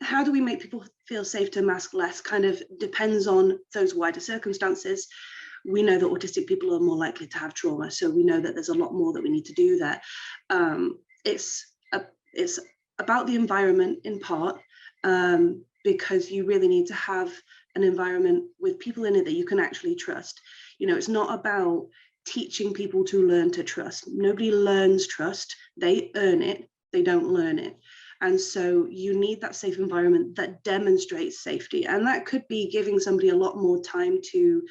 how do we make people feel safe to mask less kind of depends on those wider circumstances. We know that autistic people are more likely to have trauma, so we know that there's a lot more that we need to do there. It's about the environment in part, because you really need to have an environment with people in it that you can actually trust. You know, it's not about teaching people to learn to trust. Nobody learns trust, they earn it, they don't learn it. And so you need that safe environment that demonstrates safety. And that could be giving somebody a lot more time to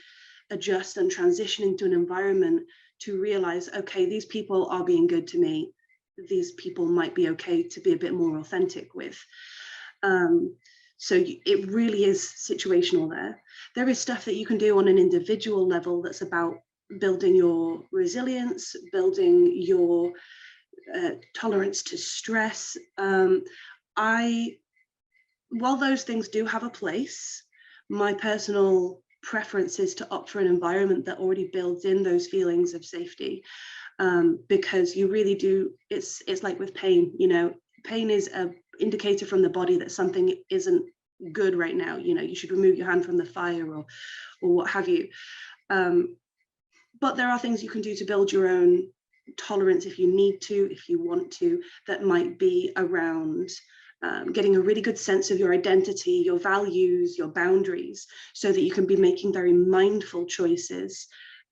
adjust and transition into an environment to realize, okay, these people are being good to me. These people might be okay to be a bit more authentic with. So it really is situational there. There is stuff that you can do on an individual level that's about building your resilience, building your tolerance to stress. While those things do have a place, my personal preference is to opt for an environment that already builds in those feelings of safety, because you really do, it's like with pain, you know, pain is an indicator from the body that something isn't good right now. You know, you should remove your hand from the fire or what have you. But there are things you can do to build your own tolerance if you need to, if you want to, that might be around getting a really good sense of your identity, your values, your boundaries, so that you can be making very mindful choices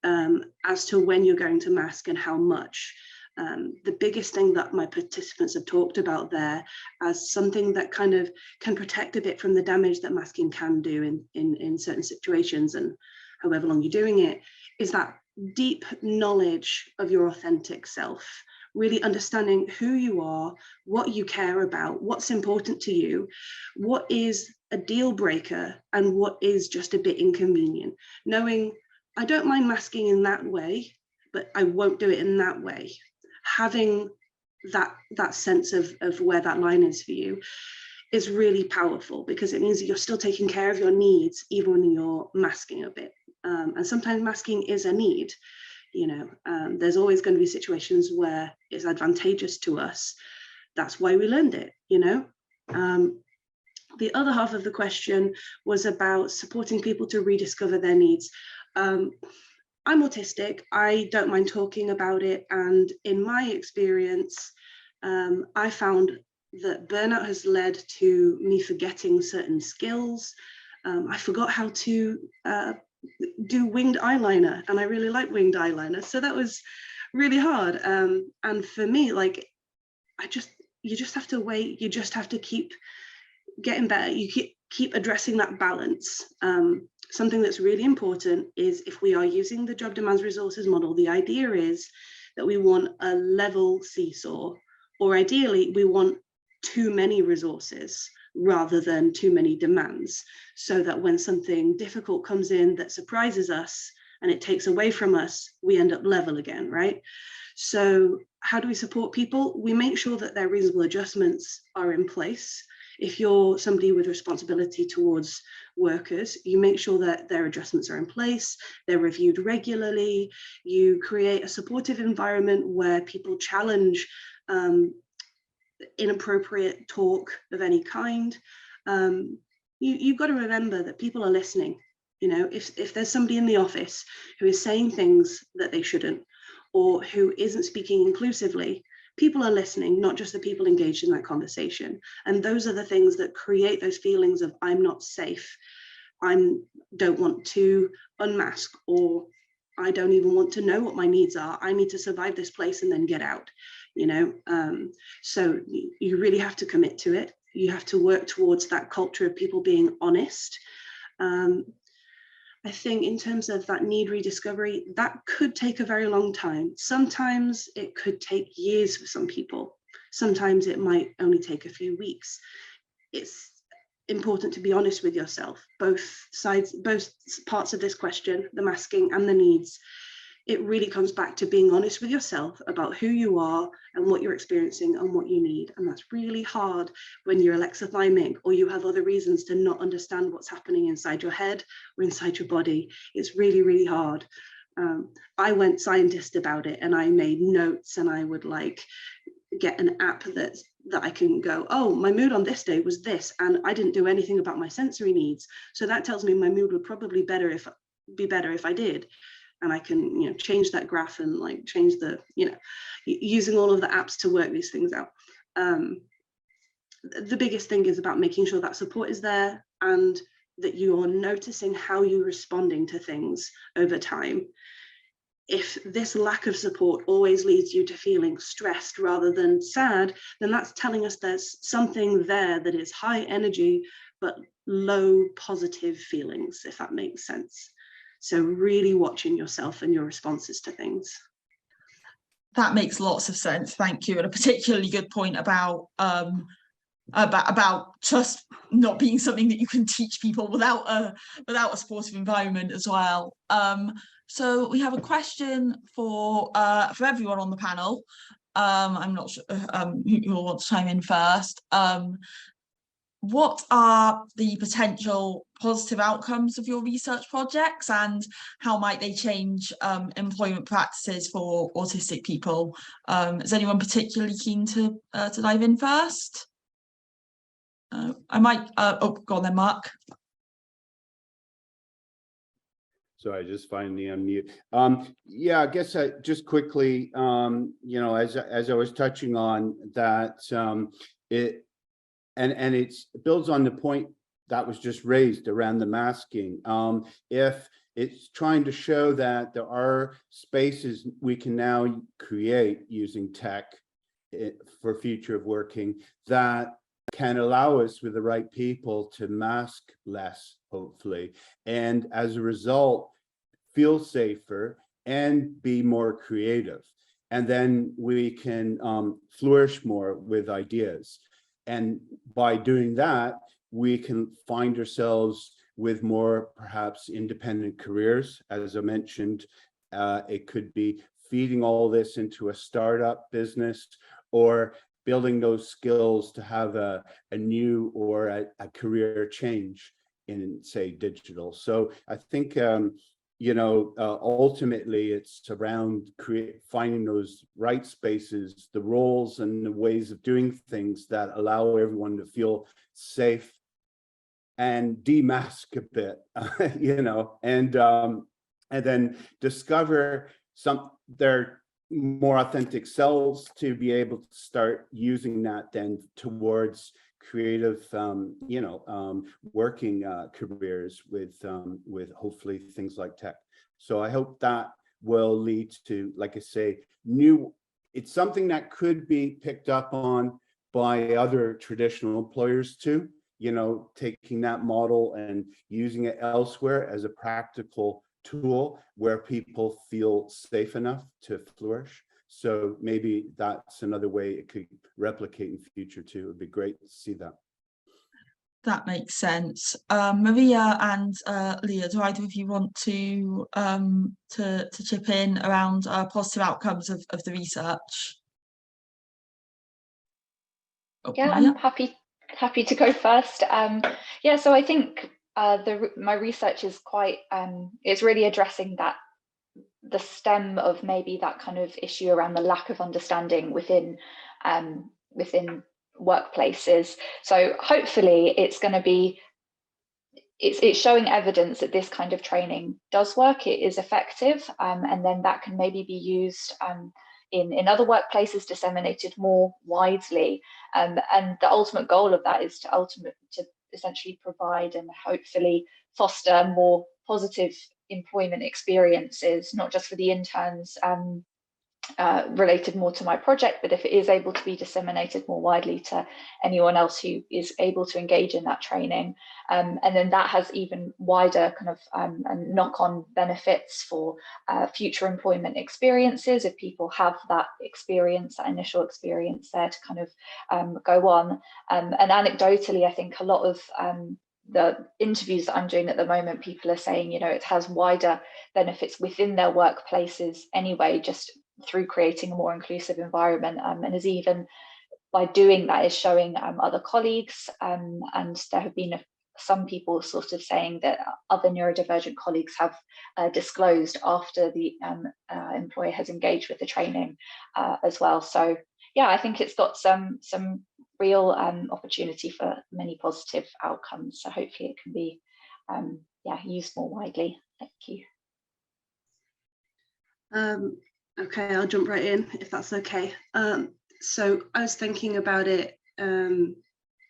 as to when you're going to mask and how much. The biggest thing that my participants have talked about there as something that kind of can protect a bit from the damage that masking can do in certain situations and however long you're doing it, is that deep knowledge of your authentic self, really understanding who you are, what you care about, what's important to you, what is a deal breaker and what is just a bit inconvenient. Knowing, I don't mind masking in that way, but I won't do it in that way. Having that sense of where that line is for you is really powerful, because it means that you're still taking care of your needs even when you're masking a bit. And sometimes masking is a need, you know. There's always going to be situations where it's advantageous to us. That's why we learned it, you know. The other half of the question was about supporting people to rediscover their needs. I'm autistic. I don't mind talking about it. And in my experience, I found that burnout has led to me forgetting certain skills. I forgot how to do winged eyeliner, and I really like winged eyeliner, so that was really hard. And for me, like, you just have to wait, you just have to keep getting better, you keep addressing that balance. Something that's really important is, if we are using the job demands resources model, the idea is that we want a level seesaw, or ideally we want too many resources rather than too many demands, so that when something difficult comes in that surprises us and it takes away from us, we end up level again, right? So how do we support people? We make sure that their reasonable adjustments are in place. If you're somebody with responsibility towards workers, you make sure that their adjustments are in place, they're reviewed regularly, you create a supportive environment where people challenge inappropriate talk of any kind. You've got to remember that people are listening. You know, if there's somebody in the office who is saying things that they shouldn't, or who isn't speaking inclusively, people are listening, not just the people engaged in that conversation. And those are the things that create those feelings of, I'm not safe, I don't want to unmask, or I don't even want to know what my needs are. I need to survive this place and then get out, you know. So you really have to commit to it. You have to work towards that culture of people being honest. I think in terms of that need rediscovery, that could take a very long time. Sometimes it could take years for some people. Sometimes it might only take a few weeks. It's important to be honest with yourself, both sides, both parts of this question, the masking and the needs. It really comes back to being honest with yourself about who you are and what you're experiencing and what you need. And that's really hard when you're alexithymic, or you have other reasons to not understand what's happening inside your head or inside your body. It's really, really hard. I went scientist about it, and I made notes, and I would like get an app that I can go, oh, my mood on this day was this, and I didn't do anything about my sensory needs. So that tells me my mood would probably be better if I did. And I can, you know, change that graph and like change the, you know, using all of the apps to work these things out. The biggest thing is about making sure that support is there, and that you're noticing how you're responding to things over time. If this lack of support always leads you to feeling stressed rather than sad, then that's telling us there's something there that is high energy but low positive feelings, if that makes sense. So really watching yourself and your responses to things. That makes lots of sense, thank you. And a particularly good point about just not being something that you can teach people without a supportive environment as well. So we have a question for everyone on the panel. I'm not sure who will want to chime in first. What are the potential positive outcomes of your research projects, and how might they change employment practices for autistic people? Is anyone particularly keen to dive in first? I might, go on then, Marc. Sorry, just finally unmute. Yeah, I guess just quickly, you know, as I was touching on that, it builds on the point that was just raised around the masking. If it's trying to show that there are spaces we can now create using tech for future of working that can allow us, with the right people, to mask less, hopefully, and as a result feel safer and be more creative, and then we can flourish more with ideas. And by doing that, we can find ourselves with more perhaps independent careers. As I mentioned, it could be feeding all this into a startup business, or building those skills to have a new or a career change in, say, digital. So I think, you know, ultimately it's around finding those right spaces, the roles and the ways of doing things that allow everyone to feel safe and demask a bit, you know, and then discover their more authentic selves, to be able to start using that then towards creative, you know, working careers with hopefully things like tech. So I hope that will lead to, like I say, it's something that could be picked up on by other traditional employers too. you know, taking that model and using it elsewhere as a practical tool where people feel safe enough to flourish. So maybe that's another way it could replicate in future too. It would be great to see that. That makes sense. Maria and Leah, do either of you want to chip in around positive outcomes of the research? Oh, yeah, Maria? I'm happy to go first. Yeah, so I think my research is quite it's really addressing the stem of maybe that kind of issue around the lack of understanding within workplaces. So hopefully it's going to be it's showing evidence that this kind of training does work, it is effective, and then that can maybe be used in other workplaces, disseminated more widely, and the ultimate goal of that is to essentially provide and hopefully foster more positive employment experiences, not just for the interns related more to my project, but if it is able to be disseminated more widely to anyone else who is able to engage in that training, and then that has even wider kind of knock-on benefits for future employment experiences if people have that experience, that initial experience there to kind of go on. And anecdotally, I think a lot of the interviews that I'm doing at the moment, people are saying, you know, it has wider benefits within their workplaces anyway, just through creating a more inclusive environment, and is even by doing that is showing other colleagues, and there have been some people sort of saying that other neurodivergent colleagues have disclosed after the employer has engaged with the training as well. So yeah, I think it's got some real opportunity for many positive outcomes. So hopefully it can be used more widely. Thank you. Okay, I'll jump right in if that's okay. So I was thinking about it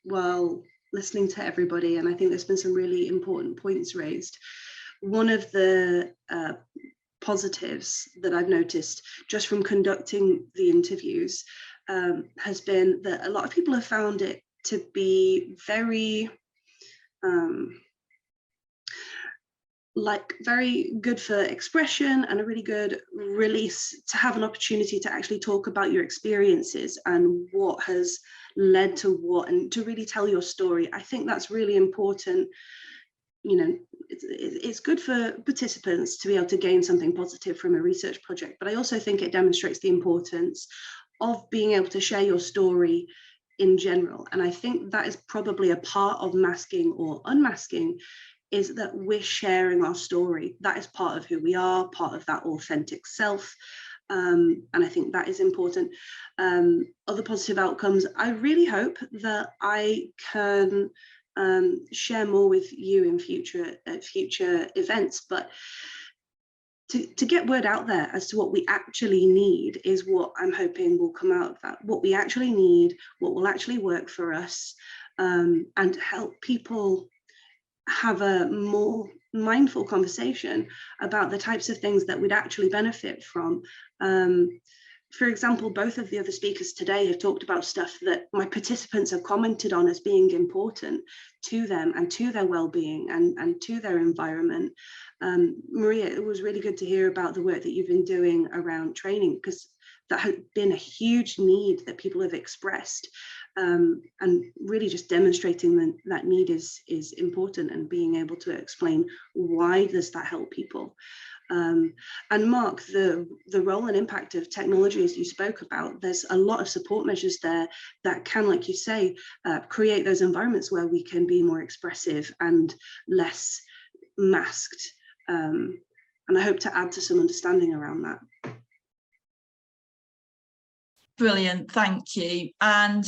while listening to everybody, and I think there's been some really important points raised. One of the positives that I've noticed just from conducting the interviews has been that a lot of people have found it to be very very good for expression and a really good release to have an opportunity to actually talk about your experiences and what has led to what, and to really tell your story. I think that's really important. You know, it's good for participants to be able to gain something positive from a research project, but I also think it demonstrates the importance of being able to share your story in general. And I think that is probably a part of masking or unmasking, is that we're sharing our story. That is part of who we are, part of that authentic self. And I think that is important. Other positive outcomes, I really hope that I can share more with you in future events, but to get word out there as to what we actually need is what I'm hoping will come out of that. What we actually need, what will actually work for us, and help people have a more mindful conversation about the types of things that we'd actually benefit from. For example, both of the other speakers today have talked about stuff that my participants have commented on as being important to them and to their well-being and to their environment. Maria, it was really good to hear about the work that you've been doing around training, because that has been a huge need that people have expressed, and really just demonstrating that need is important, and being able to explain why does that help people. And Marc, the role and impact of technology, as you spoke about, there's a lot of support measures there that can, like you say, create those environments where we can be more expressive and less masked. And I hope to add to some understanding around that. Brilliant, thank you. And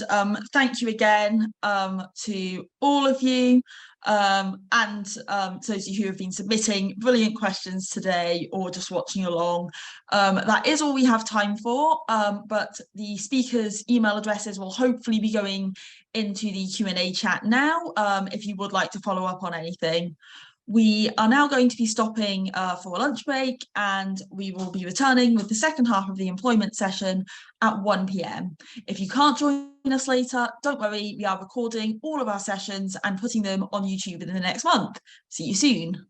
thank you again to all of you, and those of you who have been submitting brilliant questions today or just watching along. That is all we have time for, but the speakers' email addresses will hopefully be going into the Q&A chat now, if you would like to follow up on anything. We are now going to be stopping for a lunch break, and we will be returning with the second half of the employment session at 1 p.m. If you can't join us later, don't worry, we are recording all of our sessions and putting them on YouTube within the next month. See you soon.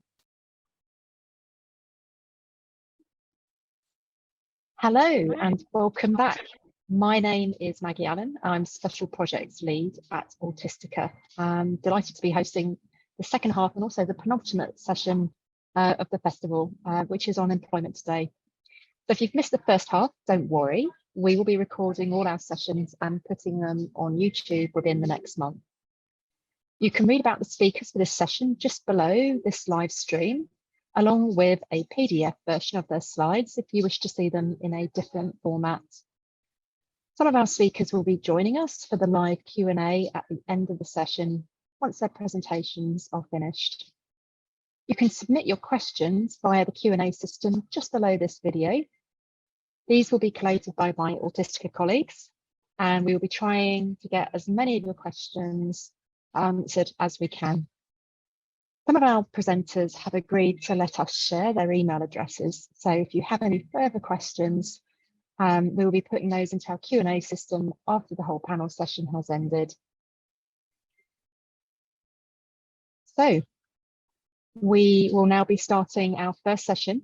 Hello and welcome back. My name is Maggie Allen. I'm Special Projects Lead at Autistica. I'm delighted to be hosting the second half and also the penultimate session of the festival, which is on employment today. So if you've missed the first half, don't worry. We will be recording all our sessions and putting them on YouTube within the next month. You can read about the speakers for this session just below this live stream, along with a PDF version of their slides if you wish to see them in a different format. Some of our speakers will be joining us for the live Q&A at the end of the session once their presentations are finished. You can submit your questions via the Q&A system just below this video. These will be collated by my Autistica colleagues, and we will be trying to get as many of your questions answered as we can. Some of our presenters have agreed to let us share their email addresses. So if you have any further questions, we will be putting those into our Q&A system after the whole panel session has ended. So we will now be starting our first session,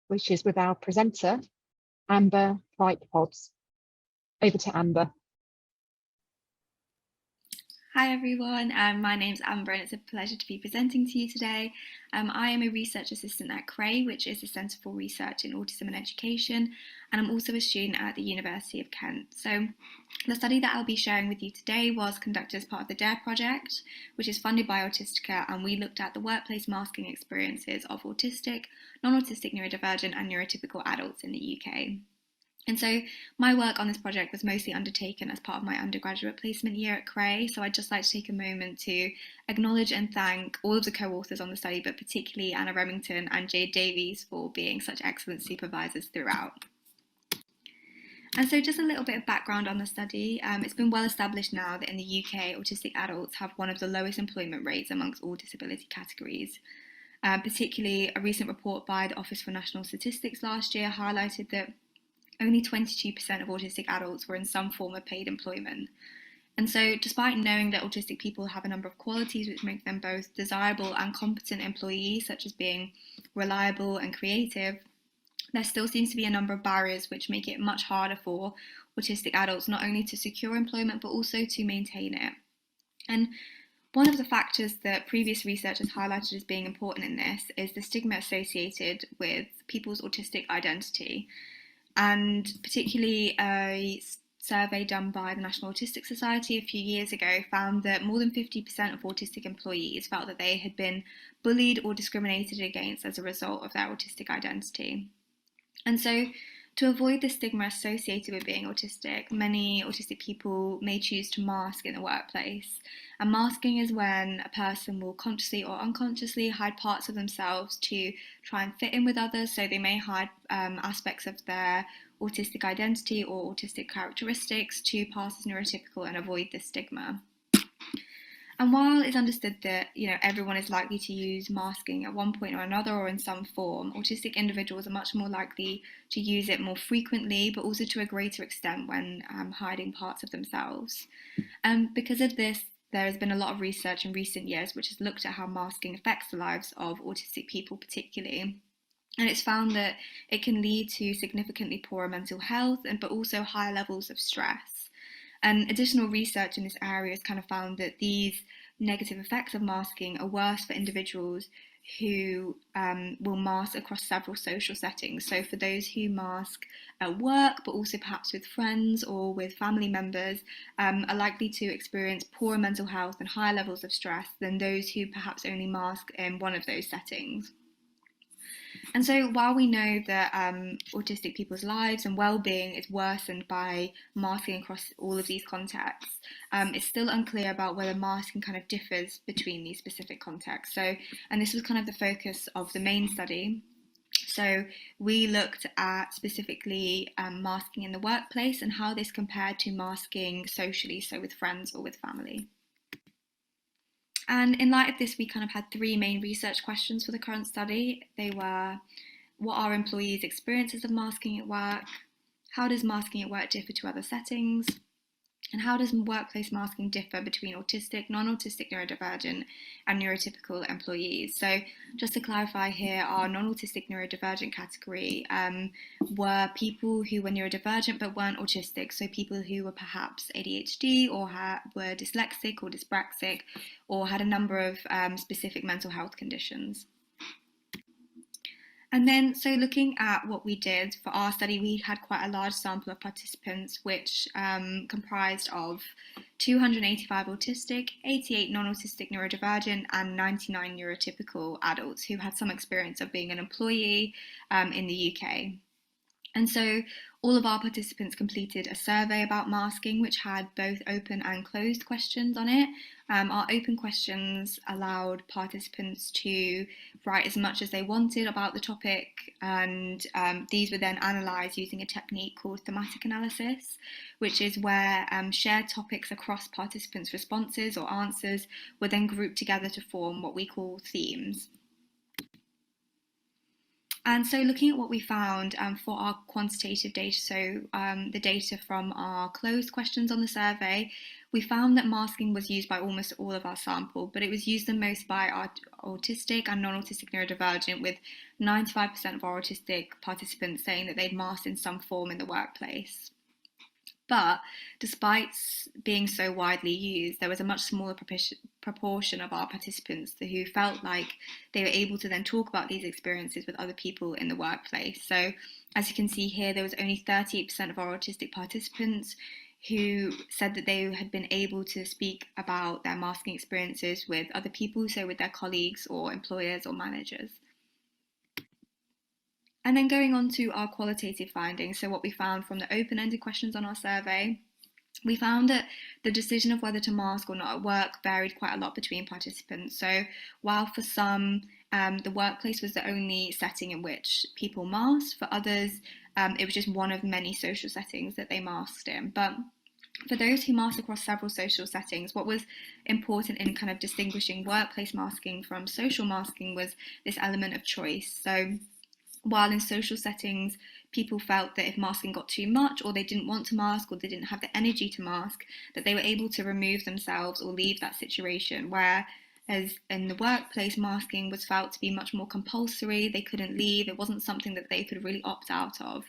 which is with our presenter, Amber Pryke-Hobbes. Over to Amber. Hi everyone, my name's Amber and it's a pleasure to be presenting to you today. I am a research assistant at CRAE, which is the Centre for Research in Autism and Education, and I'm also a student at the University of Kent. So the study that I'll be sharing with you today was conducted as part of the DARE project, which is funded by Autistica, and we looked at the workplace masking experiences of autistic, non-autistic, neurodivergent and neurotypical adults in the UK. And so my work on this project was mostly undertaken as part of my undergraduate placement year at CRAE. So I'd just like to take a moment to acknowledge and thank all of the co-authors on the study, but particularly Anna Remington and Jade Davies for being such excellent supervisors throughout. And so just a little bit of background on the study. It's been well established now that in the UK, autistic adults have one of the lowest employment rates amongst all disability categories. Particularly a recent report by the Office for National Statistics last year highlighted that only 22% of autistic adults were in some form of paid employment. And so despite knowing that autistic people have a number of qualities which make them both desirable and competent employees, such as being reliable and creative, there still seems to be a number of barriers which make it much harder for autistic adults not only to secure employment but also to maintain it. And one of the factors that previous research has highlighted as being important in this is the stigma associated with people's autistic identity. And particularly a survey done by the National Autistic Society a few years ago found that more than 50% of autistic employees felt that they had been bullied or discriminated against as a result of their autistic identity. And so to avoid the stigma associated with being autistic, many autistic people may choose to mask in the workplace. And masking is when a person will consciously or unconsciously hide parts of themselves to try and fit in with others. So they may hide aspects of their autistic identity or autistic characteristics to pass as neurotypical and avoid this stigma. And while it's understood that everyone is likely to use masking at one point or another or in some form, autistic individuals are much more likely to use it more frequently, but also to a greater extent when hiding parts of themselves. And because of this, there has been a lot of research in recent years which has looked at how masking affects the lives of autistic people particularly. And it's found that it can lead to significantly poorer mental health, but also higher levels of stress. And additional research in this area has kind of found that these negative effects of masking are worse for individuals who will mask across several social settings. So for those who mask at work, but also perhaps with friends or with family members, are likely to experience poorer mental health and higher levels of stress than those who perhaps only mask in one of those settings. And so while we know that autistic people's lives and well-being is worsened by masking across all of these contexts, it's still unclear about whether masking kind of differs between these specific contexts. And this was kind of the focus of the main study. So we looked at specifically masking in the workplace and how this compared to masking socially, so with friends or with family. And in light of this, we kind of had three main research questions for the current study. They were, what are employees' experiences of masking at work? How does masking at work differ to other settings? And how does workplace masking differ between autistic, non-autistic, neurodivergent, and neurotypical employees? So just to clarify here, our non-autistic neurodivergent category were people who were neurodivergent but weren't autistic, so people who were perhaps ADHD or were dyslexic or dyspraxic or had a number of specific mental health conditions. And then, so looking at what we did for our study, we had quite a large sample of participants, which comprised of 285 autistic, 88 non-autistic neurodivergent, and 99 neurotypical adults who had some experience of being an employee in the UK. And so all of our participants completed a survey about masking, which had both open and closed questions on it. Our open questions allowed participants to write as much as they wanted about the topic, and these were then analysed using a technique called thematic analysis, which is where shared topics across participants' responses or answers were then grouped together to form what we call themes. And so looking at what we found for our quantitative data, so the data from our closed questions on the survey, we found that masking was used by almost all of our sample, but it was used the most by our autistic and non-autistic neurodivergent, with 95% of our autistic participants saying that they'd masked in some form in the workplace. But despite being so widely used, there was a much smaller proportion of our participants who felt like they were able to then talk about these experiences with other people in the workplace. So as you can see here, there was only 38% of our autistic participants who said that they had been able to speak about their masking experiences with other people, so with their colleagues or employers or managers. And then going on to our qualitative findings, so what we found from the open-ended questions on our survey, we found that the decision of whether to mask or not at work varied quite a lot between participants. So while for some, the workplace was the only setting in which people masked, for others, it was just one of many social settings that they masked in. But for those who masked across several social settings, what was important in kind of distinguishing workplace masking from social masking was this element of choice. So while in social settings, people felt that if masking got too much, or they didn't want to mask, or they didn't have the energy to mask, that they were able to remove themselves or leave that situation. Whereas in the workplace, masking was felt to be much more compulsory. They couldn't leave. It wasn't something that they could really opt out of.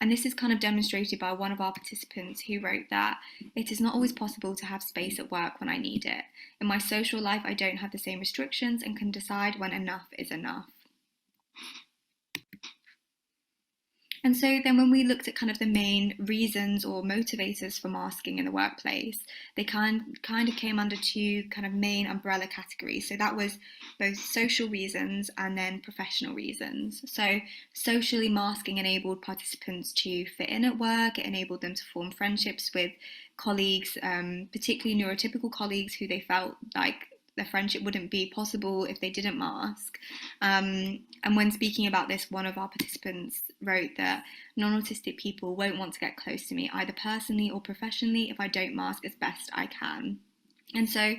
And this is kind of demonstrated by one of our participants who wrote that it is not always possible to have space at work when I need it. In my social life, I don't have the same restrictions and can decide when enough is enough. And so then when we looked at kind of the main reasons or motivators for masking in the workplace, they kind of came under two kind of main umbrella categories. So that was both social reasons and then professional reasons. So socially, masking enabled participants to fit in at work. It enabled them to form friendships with colleagues, particularly neurotypical colleagues who they felt like their friendship wouldn't be possible if they didn't mask. And when speaking about this, one of our participants wrote that non-autistic people won't want to get close to me, either personally or professionally, if I don't mask as best I can. And so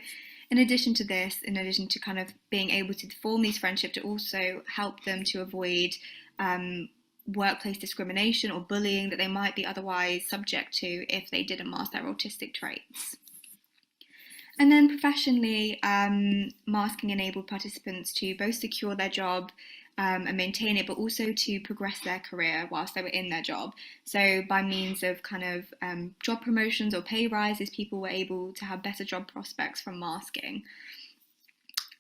in addition to this, in addition to kind of being able to form these friendships, to also help them to avoid workplace discrimination or bullying that they might be otherwise subject to if they didn't mask their autistic traits. And then professionally, masking enabled participants to both secure their job and maintain it, but also to progress their career whilst they were in their job. So by means of kind of job promotions or pay rises, people were able to have better job prospects from masking.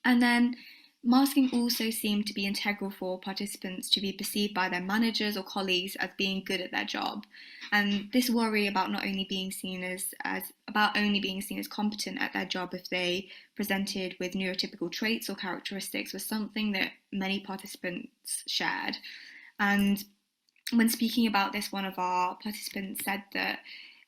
And then masking also seemed to be integral for participants to be perceived by their managers or colleagues as being good at their job. And this worry about not only being seen as competent at their job if they presented with neurotypical traits or characteristics was something that many participants shared. And when speaking about this, one of our participants said that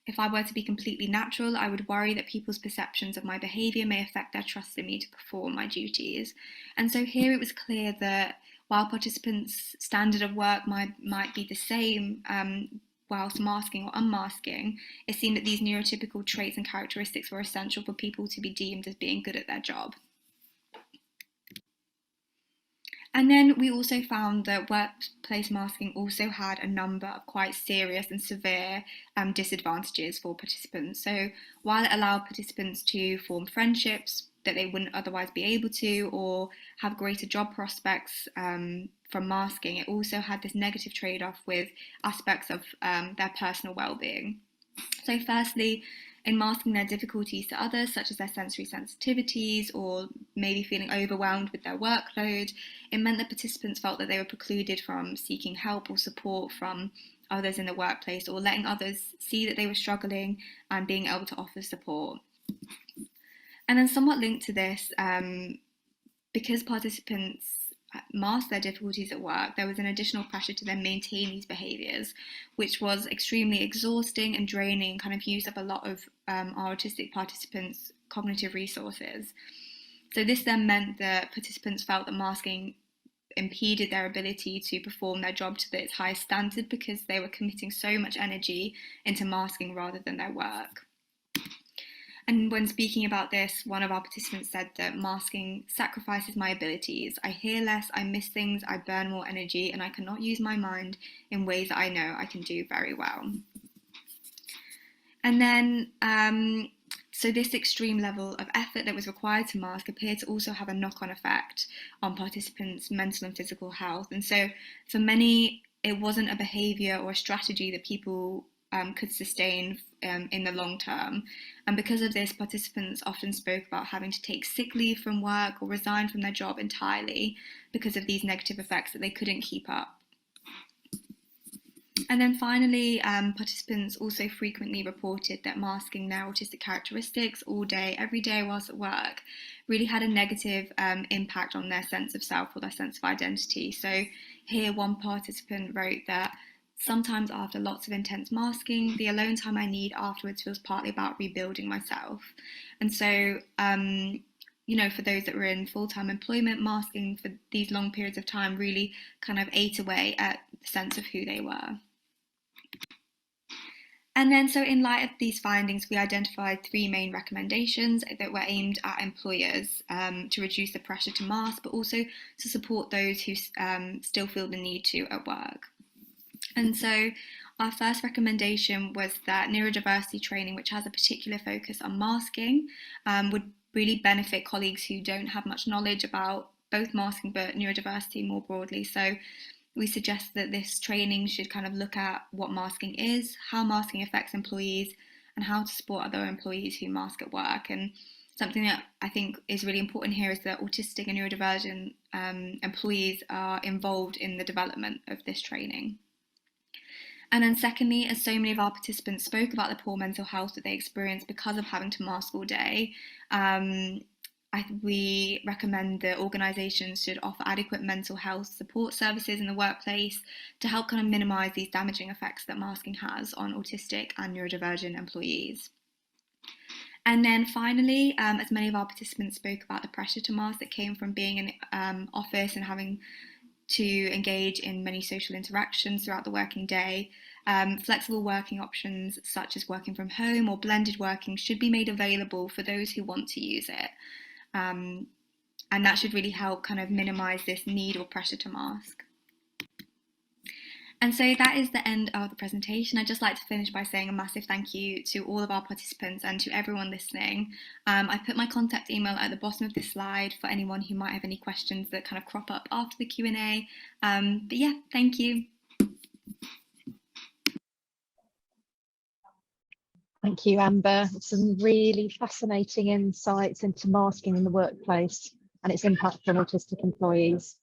if I were to be completely natural, I would worry that people's perceptions of my behaviour may affect their trust in me to perform my duties. And so here it was clear that while participants' standard of work might be the same whilst masking or unmasking, it seemed that these neurotypical traits and characteristics were essential for people to be deemed as being good at their job. And then we also found that workplace masking also had a number of quite serious and severe disadvantages for participants. So while it allowed participants to form friendships that they wouldn't otherwise be able to, or have greater job prospects from masking, it also had this negative trade-off with aspects of their personal well-being. So firstly, in masking their difficulties to others, such as their sensory sensitivities or maybe feeling overwhelmed with their workload, it meant that participants felt that they were precluded from seeking help or support from others in the workplace, or letting others see that they were struggling and being able to offer support. And then somewhat linked to this, because participants masked their difficulties at work, there was an additional pressure to then maintain these behaviours, which was extremely exhausting and draining, kind of used up a lot of our autistic participants' cognitive resources. So this then meant that participants felt that masking impeded their ability to perform their job to its highest standard, because they were committing so much energy into masking rather than their work. And when speaking about this, one of our participants said that masking sacrifices my abilities. I hear less, I miss things, I burn more energy, and I cannot use my mind in ways that I know I can do very well. And then, so this extreme level of effort that was required to mask appeared to also have a knock-on effect on participants' mental and physical health. And so for many, it wasn't a behaviour or a strategy that people could sustain in the long term. And because of this, participants often spoke about having to take sick leave from work or resign from their job entirely because of these negative effects that they couldn't keep up. And then finally, participants also frequently reported that masking their autistic characteristics all day, every day whilst at work, really had a negative impact on their sense of self or their sense of identity. So here one participant wrote that sometimes after lots of intense masking, the alone time I need afterwards feels partly about rebuilding myself. And so, you know, for those that were in full-time employment, masking for these long periods of time really kind of ate away at the sense of who they were. And then, so in light of these findings, we identified 3 main recommendations that were aimed at employers to reduce the pressure to mask, but also to support those who still feel the need to at work. And so our first recommendation was that neurodiversity training, which has a particular focus on masking, would really benefit colleagues who don't have much knowledge about both masking but neurodiversity more broadly. So we suggest that this training should kind of look at what masking is, how masking affects employees, and how to support other employees who mask at work. And something that I think is really important here is that autistic and neurodivergent employees are involved in the development of this training. And then secondly, as so many of our participants spoke about the poor mental health that they experience because of having to mask all day, we recommend that organisations should offer adequate mental health support services in the workplace to help kind of minimise these damaging effects that masking has on autistic and neurodivergent employees. And then finally, as many of our participants spoke about the pressure to mask that came from being in office and having to engage in many social interactions throughout the working day, flexible working options such as working from home or blended working should be made available for those who want to use it. And that should really help kind of minimise this need or pressure to mask. And so that is the end of the presentation. I'd just like to finish by saying a massive thank you to all of our participants and to everyone listening. I put my contact email at the bottom of this slide for anyone who might have any questions that kind of crop up after the Q&A. But yeah, thank you. Thank you, Amber. Some really fascinating insights into masking in the workplace and its impact on autistic employees.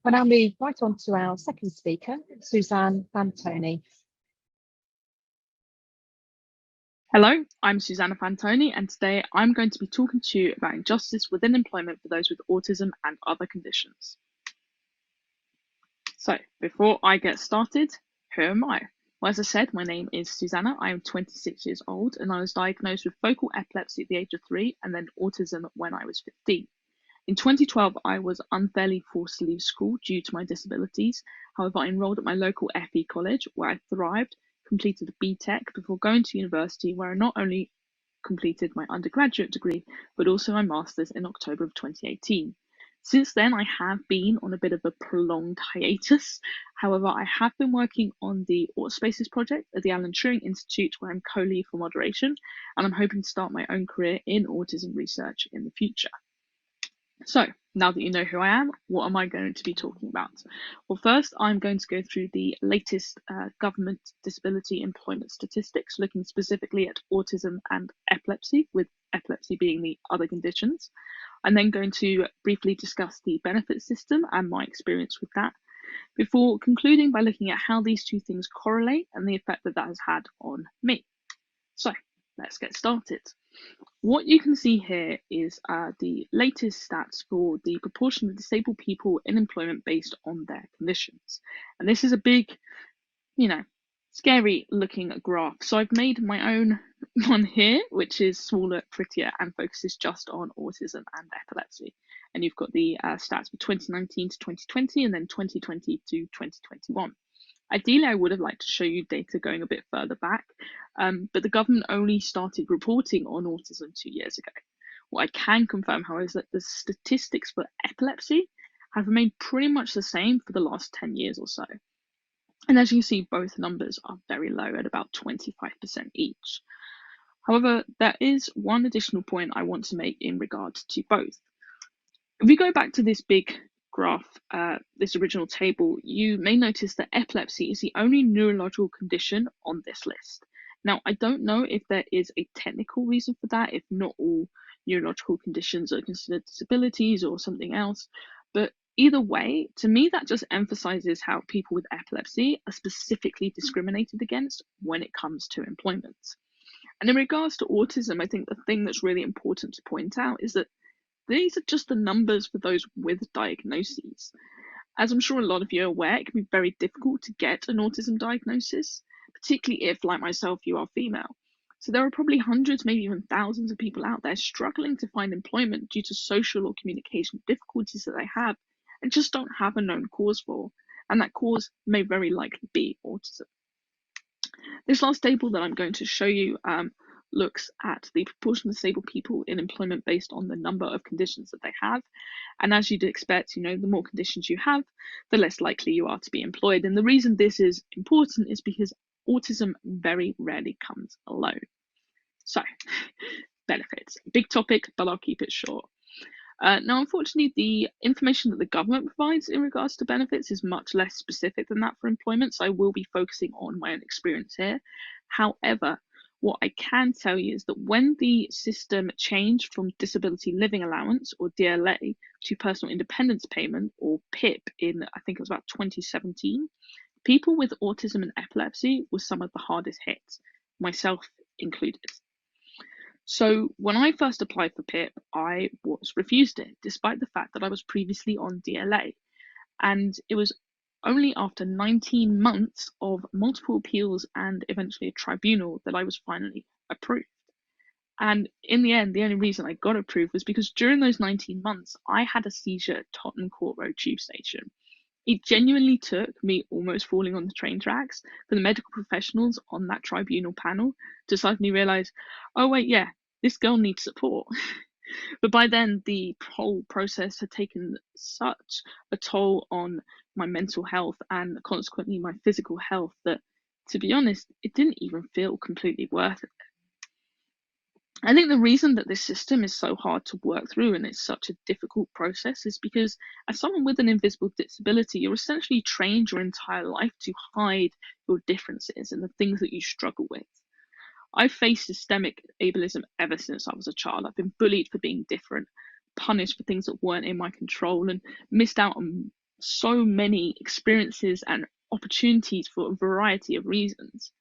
We'll now move right on to our second speaker, Susanna Fantoni. Hello, I'm Susanna Fantoni, and today I'm going to be talking to you about injustice within employment for those with autism and other conditions. So, before I get started, who am I? Well, as I said, my name is Susanna. I am 26 years old, and I was diagnosed with focal epilepsy at the age of 3 and then autism when I was 15. In 2012, I was unfairly forced to leave school due to my disabilities. However, I enrolled at my local FE college where I thrived, completed a BTEC before going to university where I not only completed my undergraduate degree, but also my master's in October of 2018. Since then, I have been on a bit of a prolonged hiatus. However, I have been working on the Autospaces project at the Alan Turing Institute, where I'm co-lead for moderation, and I'm hoping to start my own career in autism research in the future. So, now that you know who I am, what am I going to be talking about? Well, first, I'm going to go through the latest government disability employment statistics, looking specifically at autism and epilepsy, with epilepsy being the other conditions. I'm then going to briefly discuss the benefit system and my experience with that, before concluding by looking at how these two things correlate and the effect that that has had on me. So, let's get started. What you can see here is the latest stats for the proportion of disabled people in employment based on their conditions. And this is a big, scary looking graph. So I've made my own one here, which is smaller, prettier, and focuses just on autism and epilepsy. And you've got the stats for 2019 to 2020 and then 2020 to 2021. Ideally, I would have liked to show you data going a bit further back, but the government only started reporting on autism 2 years ago. What I can confirm, however, is that the statistics for epilepsy have remained pretty much the same for the last 10 years or so. And as you see, both numbers are very low at about 25% each. However, there is one additional point I want to make in regards to both. If we go back to this big graph, this original table, you may notice that epilepsy is the only neurological condition on this list. Now, I don't know if there is a technical reason for that, if not all neurological conditions are considered disabilities or something else, but either way, to me, that just emphasizes how people with epilepsy are specifically discriminated against when it comes to employment. And in regards to autism, I think the thing that's really important to point out is that these are just the numbers for those with diagnoses. As I'm sure a lot of you are aware, it can be very difficult to get an autism diagnosis, particularly if, like myself, you are female. So there are probably hundreds, maybe even thousands of people out there struggling to find employment due to social or communication difficulties that they have and just don't have a known cause for. And that cause may very likely be autism. This last table that I'm going to show you looks at the proportion of disabled people in employment based on the number of conditions that they have. And as you'd expect, the more conditions you have, the less likely you are to be employed. And the reason this is important is because autism very rarely comes alone. So, benefits. Big topic, but I'll keep it short. Now, unfortunately, the information that the government provides in regards to benefits is much less specific than that for employment, so I will be focusing on my own experience here. However, what I can tell you is that when the system changed from Disability Living Allowance, or DLA, to Personal Independence Payment, or PIP, in I think it was about 2017, people with autism and epilepsy were some of the hardest hit, myself included. So when I first applied for PIP, I was refused it, despite the fact that I was previously on DLA. And it was only after 19 months of multiple appeals and eventually a tribunal that I was finally approved. And in the end, the only reason I got approved was because during those 19 months, I had a seizure at Tottenham Court Road Tube Station. It genuinely took me almost falling on the train tracks for the medical professionals on that tribunal panel to suddenly realise, oh wait, yeah, this girl needs support. But by then, the whole process had taken such a toll on my mental health and consequently my physical health that, to be honest, it didn't even feel completely worth it. I think the reason that this system is so hard to work through and it's such a difficult process is because as someone with an invisible disability, you're essentially trained your entire life to hide your differences and the things that you struggle with. I've faced systemic ableism ever since I was a child. I've been bullied for being different, punished for things that weren't in my control, and missed out on so many experiences and opportunities for a variety of reasons.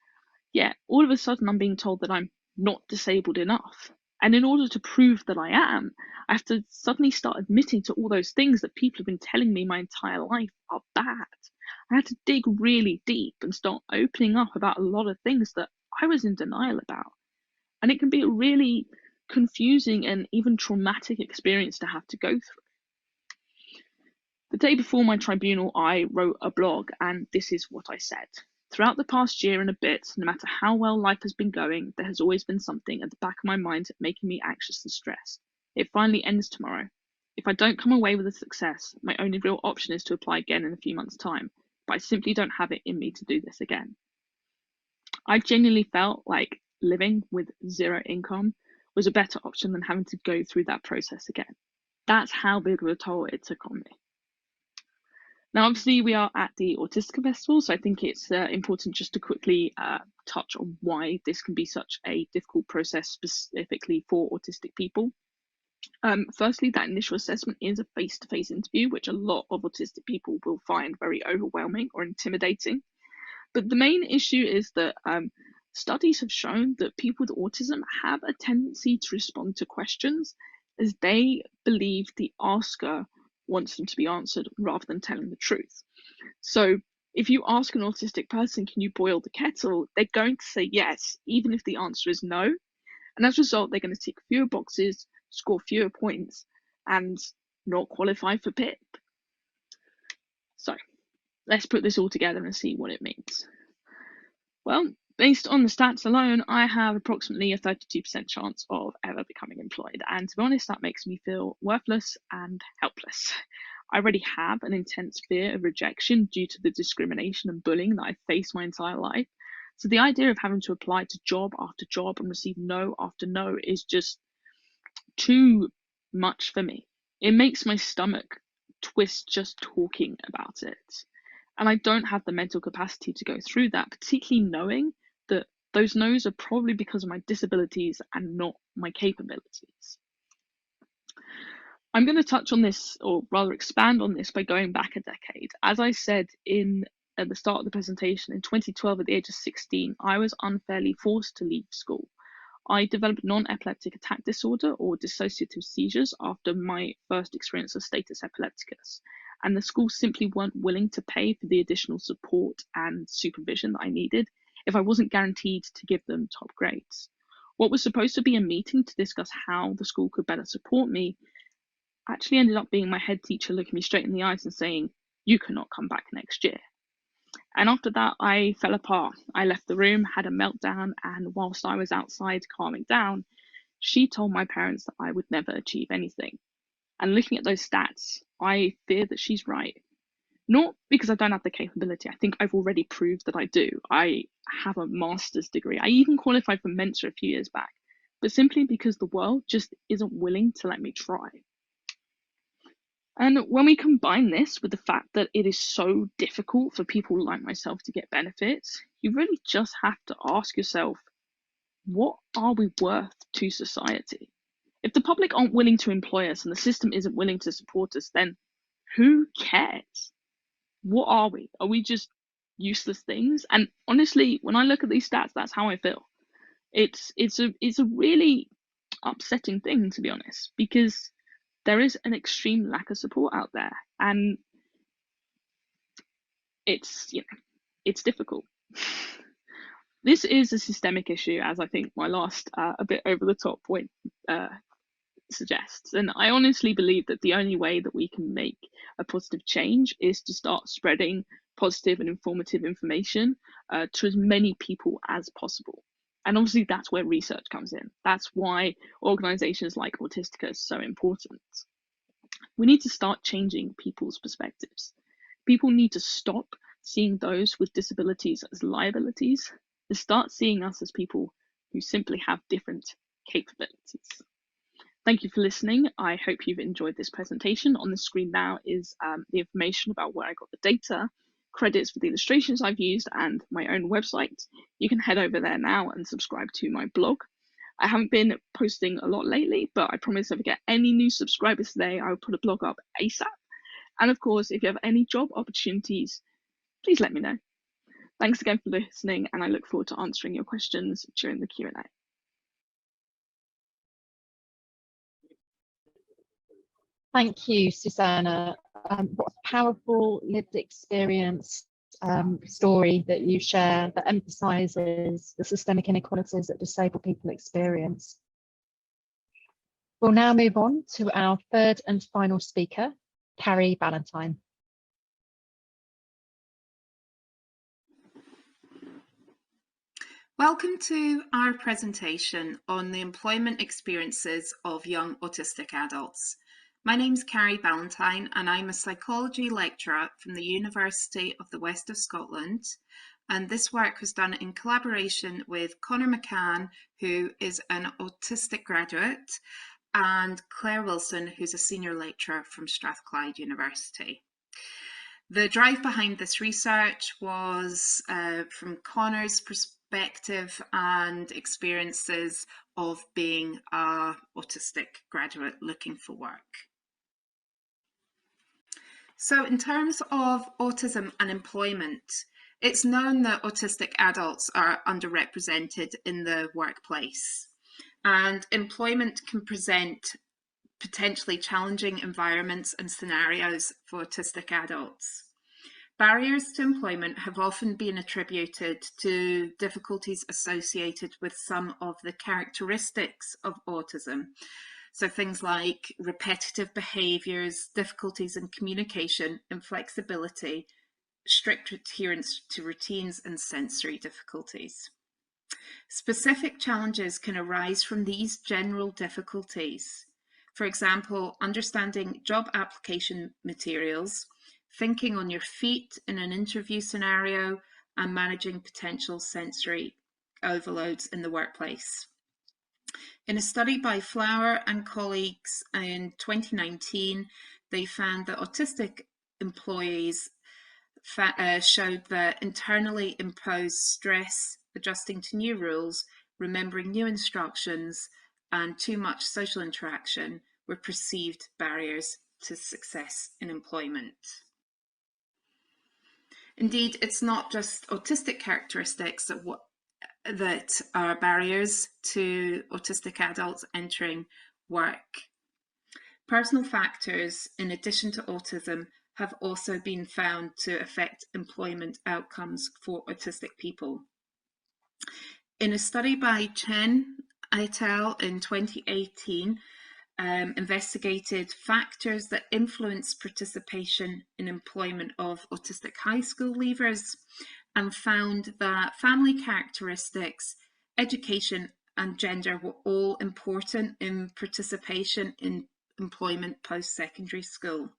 Yet, all of a sudden, I'm being told that I'm not disabled enough. And in order to prove that I am, I have to suddenly start admitting to all those things that people have been telling me my entire life are bad. I had to dig really deep and start opening up about a lot of things that I was in denial about. And it can be a really confusing and even traumatic experience to have to go through. The day before my tribunal, I wrote a blog, and this is what I said. Throughout the past year and a bit, no matter how well life has been going, there has always been something at the back of my mind making me anxious and stressed. It finally ends tomorrow. It If I don't come away with a success, my only real option is to apply again in a few months' time, but I simply don't have it in me to do this again. I genuinely felt like living with zero income was a better option than having to go through that process again. That's how big of a toll it took on me. Now, obviously, we are at the Autistica Festival, so I think it's important just to quickly touch on why this can be such a difficult process specifically for autistic people. Firstly, that initial assessment is a face-to-face interview, which a lot of autistic people will find very overwhelming or intimidating. But the main issue is that studies have shown that people with autism have a tendency to respond to questions as they believe the asker wants them to be answered rather than telling the truth. So if you ask an autistic person, can you boil the kettle? They're going to say yes, even if the answer is no. And as a result, they're going to tick fewer boxes, score fewer points, and not qualify for PIP. So let's put this all together and see what it means. Well, based on the stats alone, I have approximately a 32% chance of ever becoming employed. And to be honest, that makes me feel worthless and helpless. I already have an intense fear of rejection due to the discrimination and bullying that I've faced my entire life. So the idea of having to apply to job after job and receive no after no is just too much for me. It makes my stomach twist just talking about it. And I don't have the mental capacity to go through that, particularly knowing that those no's are probably because of my disabilities and not my capabilities. I'm going to touch on this, or rather expand on this, by going back a decade. As I said at the start of the presentation, in 2012, at the age of 16, I was unfairly forced to leave school. I developed non-epileptic attack disorder, or dissociative seizures, after my first experience of status epilepticus. And the school simply weren't willing to pay for the additional support and supervision that I needed if I wasn't guaranteed to give them top grades. What was supposed to be a meeting to discuss how the school could better support me actually ended up being my head teacher looking me straight in the eyes and saying, "You cannot come back next year." And after that, I fell apart. I left the room, had a meltdown, and whilst I was outside calming down, she told my parents that I would never achieve anything. And looking at those stats, I fear that she's right. Not because I don't have the capability. I think I've already proved that I do. I have a master's degree. I even qualified for Mensa a few years back, but simply because the world just isn't willing to let me try. And when we combine this with the fact that it is so difficult for people like myself to get benefits, you really just have to ask yourself, what are we worth to society? If the public aren't willing to employ us and the system isn't willing to support us, then who cares? What are we? Are we just useless things? And honestly, when I look at these stats, that's how I feel. It's a really upsetting thing, to be honest, because there is an extreme lack of support out there, and it's difficult. This is a systemic issue, as I think my last a bit over the top point suggests, and I honestly believe that the only way that we can make a positive change is to start spreading positive and informative information to as many people as possible. And obviously that's where research comes in. That's why organizations like Autistica is so important. We need to start changing people's perspectives. People need to stop seeing those with disabilities as liabilities and start seeing us as people who simply have different capabilities. Thank you for listening. I hope you've enjoyed this presentation. On the screen now is the information about where I got the data, credits for the illustrations I've used, and my own website. You can head over there now and subscribe to my blog. I haven't been posting a lot lately, but I promise if I get any new subscribers today, I will put a blog up ASAP. And of course, if you have any job opportunities, please let me know. Thanks again for listening, and I look forward to answering your questions during the Q&A. Thank you, Susanna. What a powerful lived experience story that you share that emphasises the systemic inequalities that disabled people experience. We'll now move on to our third and final speaker, Carrie Ballantyne. Welcome to our presentation on the employment experiences of young autistic adults. My name's Carrie Ballantyne and I'm a psychology lecturer from the University of the West of Scotland, and this work was done in collaboration with Conor McCann, who is an autistic graduate, and Claire Wilson, who's a senior lecturer from Strathclyde University. The drive behind this research was from Conor's perspective and experiences of being an autistic graduate looking for work. So in terms of autism and employment, it's known that autistic adults are underrepresented in the workplace, and employment can present potentially challenging environments and scenarios for autistic adults. Barriers to employment have often been attributed to difficulties associated with some of the characteristics of autism. So things like repetitive behaviours, difficulties in communication, inflexibility, strict adherence to routines, and sensory difficulties. Specific challenges can arise from these general difficulties. For example, understanding job application materials, thinking on your feet in an interview scenario, and managing potential sensory overloads in the workplace. In a study by Flower and colleagues in 2019, they found that autistic employees showed that internally imposed stress, adjusting to new rules, remembering new instructions, and too much social interaction were perceived barriers to success in employment. Indeed, it's not just autistic characteristics that are barriers to autistic adults entering work. Personal factors, in addition to autism, have also been found to affect employment outcomes for autistic people. In a study by Chen et al. In 2018, investigated factors that influence participation in employment of autistic high school leavers, and found that family characteristics, education, and gender were all important in participation in employment post-secondary school.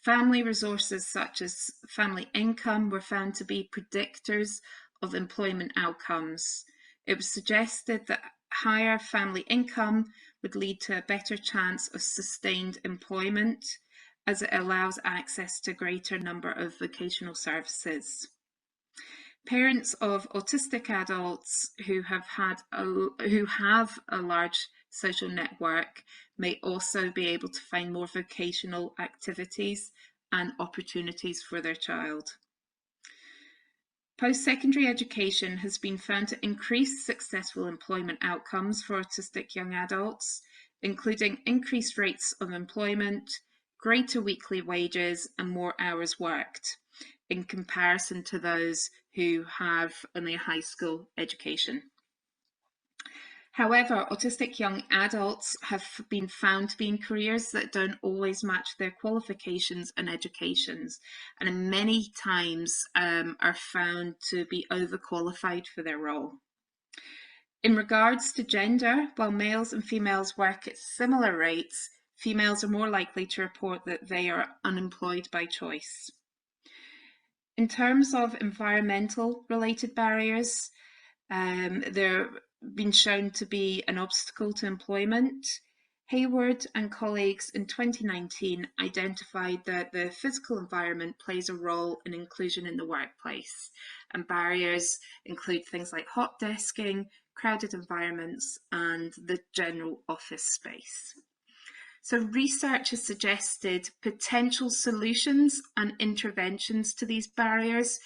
Family resources such as family income were found to be predictors of employment outcomes. It was suggested that higher family income would lead to a better chance of sustained employment, as it allows access to a greater number of vocational services. Parents of autistic adults who have a large social network may also be able to find more vocational activities and opportunities for their child. Post-secondary education has been found to increase successful employment outcomes for autistic young adults, including increased rates of employment, greater weekly wages, and more hours worked, in comparison to those who have only a high school education. However, autistic young adults have been found to be in careers that don't always match their qualifications and educations, and many times are found to be overqualified for their role. In regards to gender, while males and females work at similar rates, females are more likely to report that they are unemployed by choice. In terms of environmental related barriers, they're been shown to be an obstacle to employment. Hayward and colleagues in 2019 identified that the physical environment plays a role in inclusion in the workplace, and barriers include things like hot desking, crowded environments, and the general office space. So research has suggested potential solutions and interventions to these barriers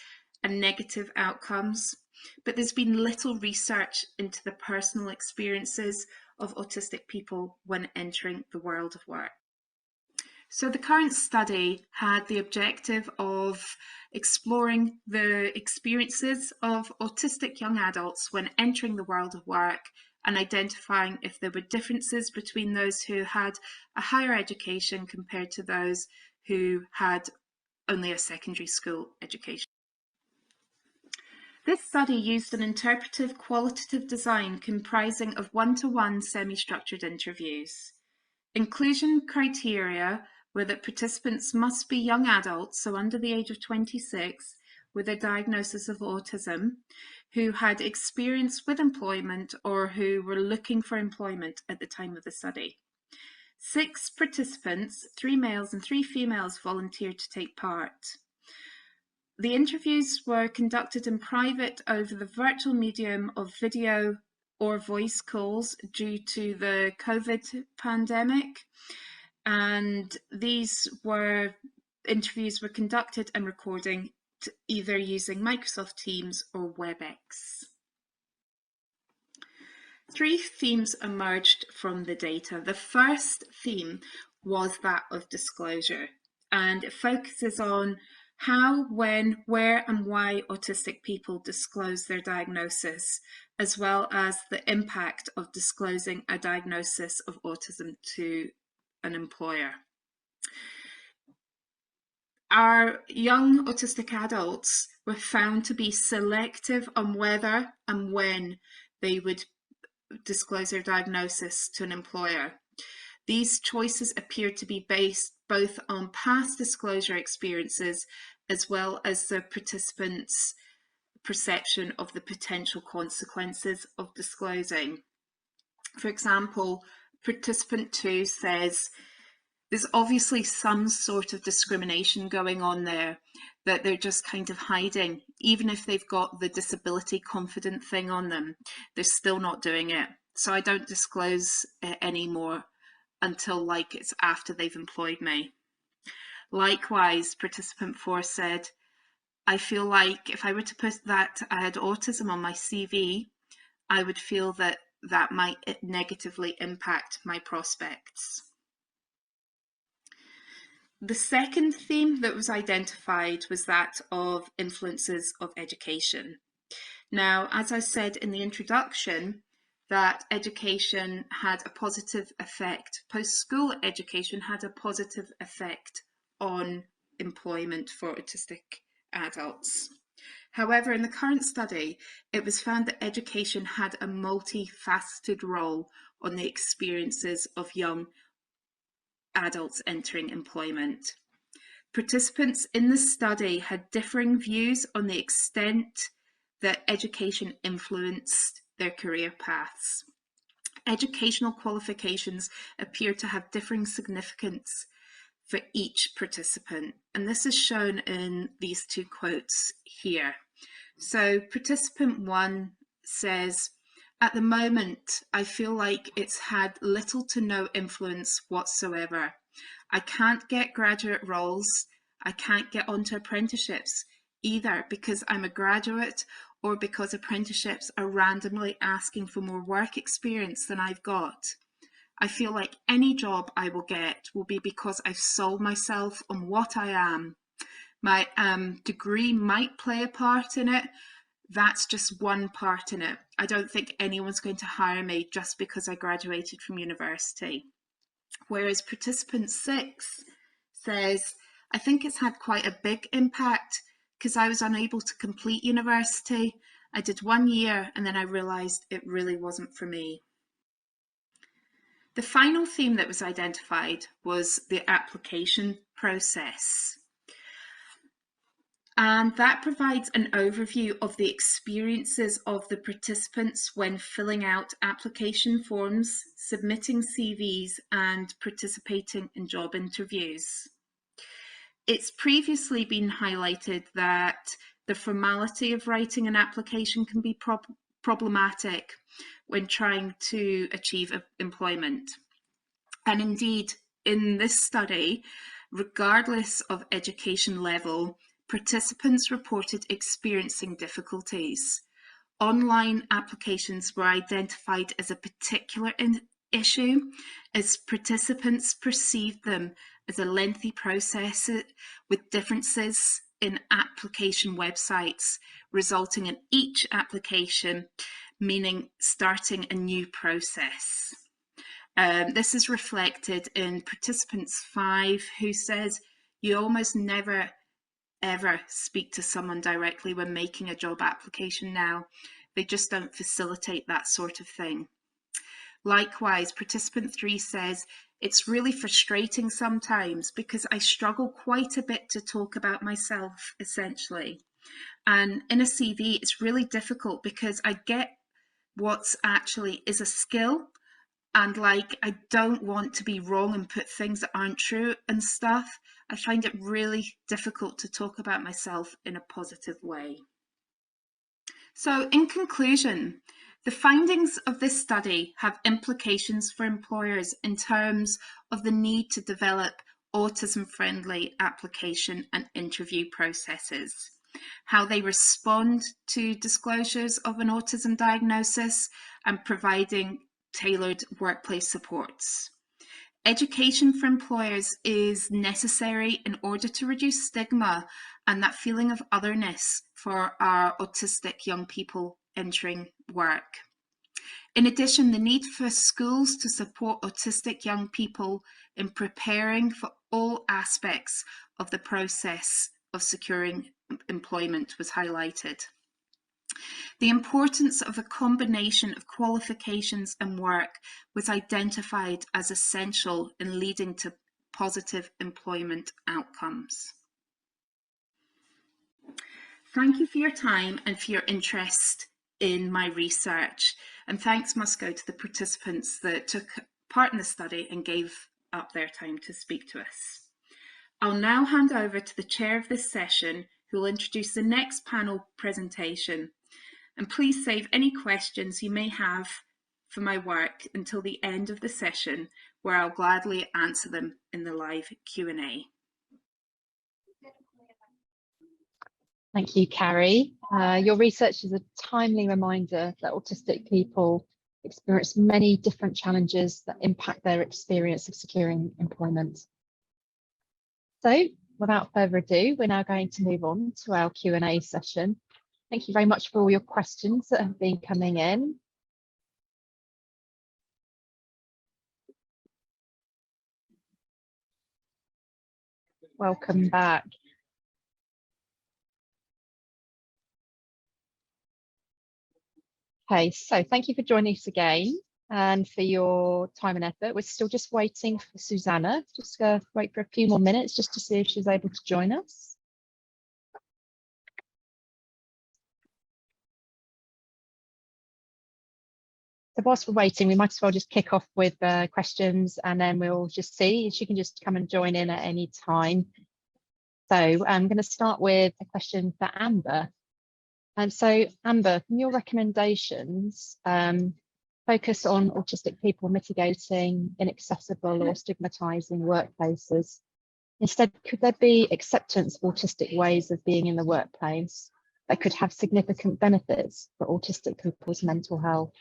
and negative outcomes, but there's been little research into the personal experiences of autistic people when entering the world of work. So the current study had the objective of exploring the experiences of autistic young adults when entering the world of work and identifying if there were differences between those who had a higher education compared to those who had only a secondary school education. This study used an interpretive qualitative design comprising of one-to-one semi-structured interviews. Inclusion criteria were that participants must be young adults, so under the age of 26, with a diagnosis of autism, who had experience with employment or who were looking for employment at the time of the study. 6 participants, 3 males and 3 females, volunteered to take part. The interviews were conducted in private over the virtual medium of video or voice calls due to the COVID pandemic, and these interviews were conducted and recording either using Microsoft Teams or WebEx. 3 themes emerged from the data. The first theme was that of disclosure, and it focuses on how, when, where and why autistic people disclose their diagnosis, as well as the impact of disclosing a diagnosis of autism to an employer. Our young autistic adults were found to be selective on whether and when they would disclose their diagnosis to an employer. These choices appeared to be based both on past disclosure experiences as well as the participants' perception of the potential consequences of disclosing. For example, participant 2 says, there's obviously some sort of discrimination going on there that they're just kind of hiding. Even if they've got the disability confident thing on them, they're still not doing it. So I don't disclose it anymore until like it's after they've employed me. Likewise, participant 4 said, I feel like if I were to put that I had autism on my CV, I would feel that that might negatively impact my prospects. The second theme that was identified was that of influences of education. Now, as I said in the introduction, that education had a positive effect, post-school education had a positive effect on employment for autistic adults. However, in the current study, it was found that education had a multifaceted role on the experiences of young adults entering employment. Participants in the study had differing views on the extent that education influenced their career paths. Educational qualifications appear to have differing significance for each participant, and this is shown in these 2 quotes here. So participant 1 says, at the moment, I feel like it's had little to no influence whatsoever. I can't get graduate roles, I can't get onto apprenticeships, either because I'm a graduate or because apprenticeships are randomly asking for more work experience than I've got. I feel like any job I will get will be because I've sold myself on what I am. My degree might play a part in it. That's just one part in it. I don't think anyone's going to hire me just because I graduated from university. Whereas participant 6 says, I think it's had quite a big impact because I was unable to complete university. I did 1 year and then I realised it really wasn't for me. The final theme that was identified was the application process. And that provides an overview of the experiences of the participants when filling out application forms, submitting CVs, and participating in job interviews. It's previously been highlighted that the formality of writing an application can be problematic when trying to achieve employment. And indeed, in this study, regardless of education level, participants reported experiencing difficulties. Online applications were identified as a particular issue, as participants perceived them as a lengthy process with differences in application websites, resulting in each application meaning starting a new process. This is reflected in participants 5, who says you almost never ever speak to someone directly when making a job application now. They just don't facilitate that sort of thing. Likewise, participant 3 says It's really frustrating sometimes because I struggle quite a bit to talk about myself, essentially. And in a CV, it's really difficult because I get what's actually is a skill, and like I don't want to be wrong and put things that aren't true and stuff. I find it really difficult to talk about myself in a positive way. So in conclusion, the findings of this study have implications for employers in terms of the need to develop autism-friendly application and interview processes, how they respond to disclosures of an autism diagnosis, and providing tailored workplace supports. Education for employers is necessary in order to reduce stigma and that feeling of otherness for our autistic young people entering work. In addition, the need for schools to support autistic young people in preparing for all aspects of the process of securing employment was highlighted. The importance of a combination of qualifications and work was identified as essential in leading to positive employment outcomes. Thank you for your time and for your interest in my research, and thanks must go to the participants that took part in the study and gave up their time to speak to us. I'll now hand over to the chair of this session, who will introduce the next panel presentation. And please save any questions you may have for my work until the end of the session, where I'll gladly answer them in the live Q&A. Thank you, Carrie. Your research is a timely reminder that autistic people experience many different challenges that impact their experience of securing employment. So, without further ado, we're now going to move on to our Q&A session. Thank you very much for all your questions that have been coming in. Welcome back. Okay, so thank you for joining us again and for your time and effort. We're still just waiting for Susanna. Just wait for a few more minutes just to see if she's able to join us. So whilst we're waiting, we might as well just kick off with questions, and then we'll just see. She can just come and join in at any time. So I'm going to start with a question for Amber. And so, Amber, from your recommendations, focus on autistic people mitigating inaccessible or stigmatizing workplaces. Instead, could there be acceptance of autistic ways of being in the workplace that could have significant benefits for autistic people's mental health?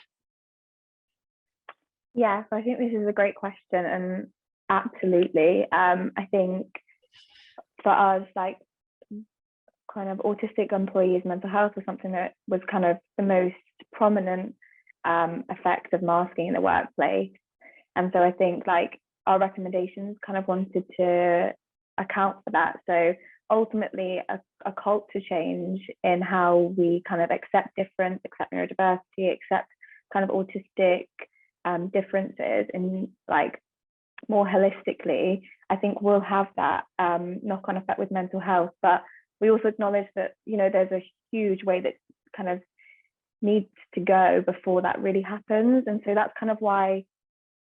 Yes, I think this is a great question, and absolutely. I think for us, like kind of autistic employees' mental health was something that was kind of the most prominent effect of masking in the workplace. And so I think like our recommendations kind of wanted to account for that. So ultimately a culture change in how we kind of accept difference, accept neurodiversity, accept kind of autistic differences in like more holistically, I think we'll have that knock-on effect with mental health. But we also acknowledge that, you know, there's a huge way that kind of needs to go before that really happens. And so that's kind of why,